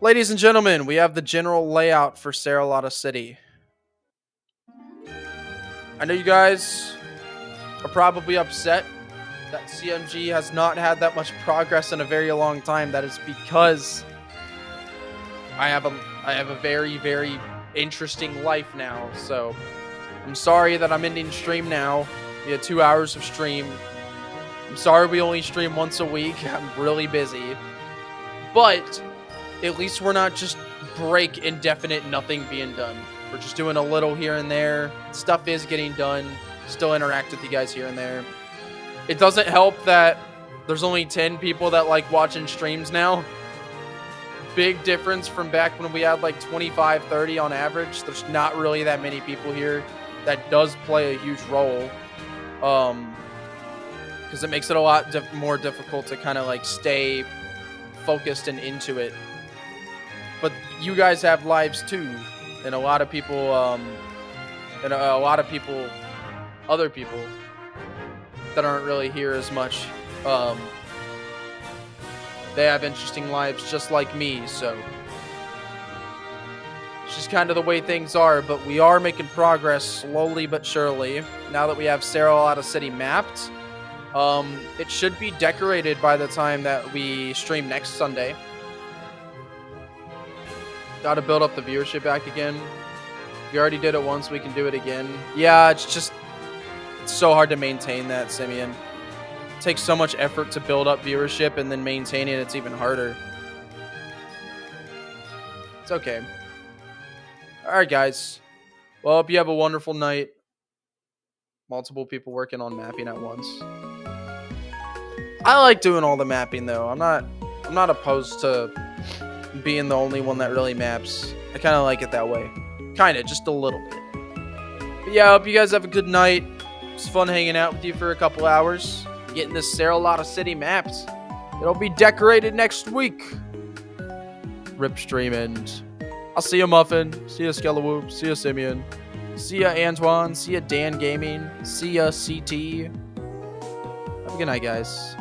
Ladies and gentlemen, we have the general layout for Serrulata City. I know you guys are probably upset that CMG has not had that much progress in a very long time. That is because I have a very, very interesting life now. So I'm sorry that I'm ending stream now. We had 2 hours of stream. I'm sorry we only stream once a week. I'm really busy. But at least we're not just break indefinite nothing being done. We're just doing a little here and there. Stuff is getting done. Still interact with you guys here and there. It doesn't help that there's only 10 people that like watching streams now. Big difference from back when we had like 25, 30 on average. There's not really that many people here. That does play a huge role. Because it makes it a lot more difficult to kind of like stay focused and into it. But you guys have lives too. And a lot of people, other people that aren't really here as much, they have interesting lives just like me, so it's just kind of the way things are. But we are making progress slowly but surely. Now that we have Serrulata City mapped, it should be decorated by the time that we stream next Sunday. Gotta build up the viewership back again. We already did it once, we can do it again. Yeah, it's so hard to maintain that, Simeon. It takes so much effort to build up viewership, and then maintaining it's even harder. It's okay. Alright, guys. Well, I hope you have a wonderful night. Multiple people working on mapping at once. I like doing all the mapping, though. I'm not opposed to being the only one that really maps. I kind of like it that way. Kind of, just a little bit. But yeah, I hope you guys have a good night. It's fun hanging out with you for a couple hours. Getting this Serrulata City mapped. It'll be decorated next week. Rip stream end. I'll see you, Muffin. See you, Skelliwoop. See you, Simeon. See ya, Antoine. See ya, Dan Gaming. See ya, CT. Have a good night, guys.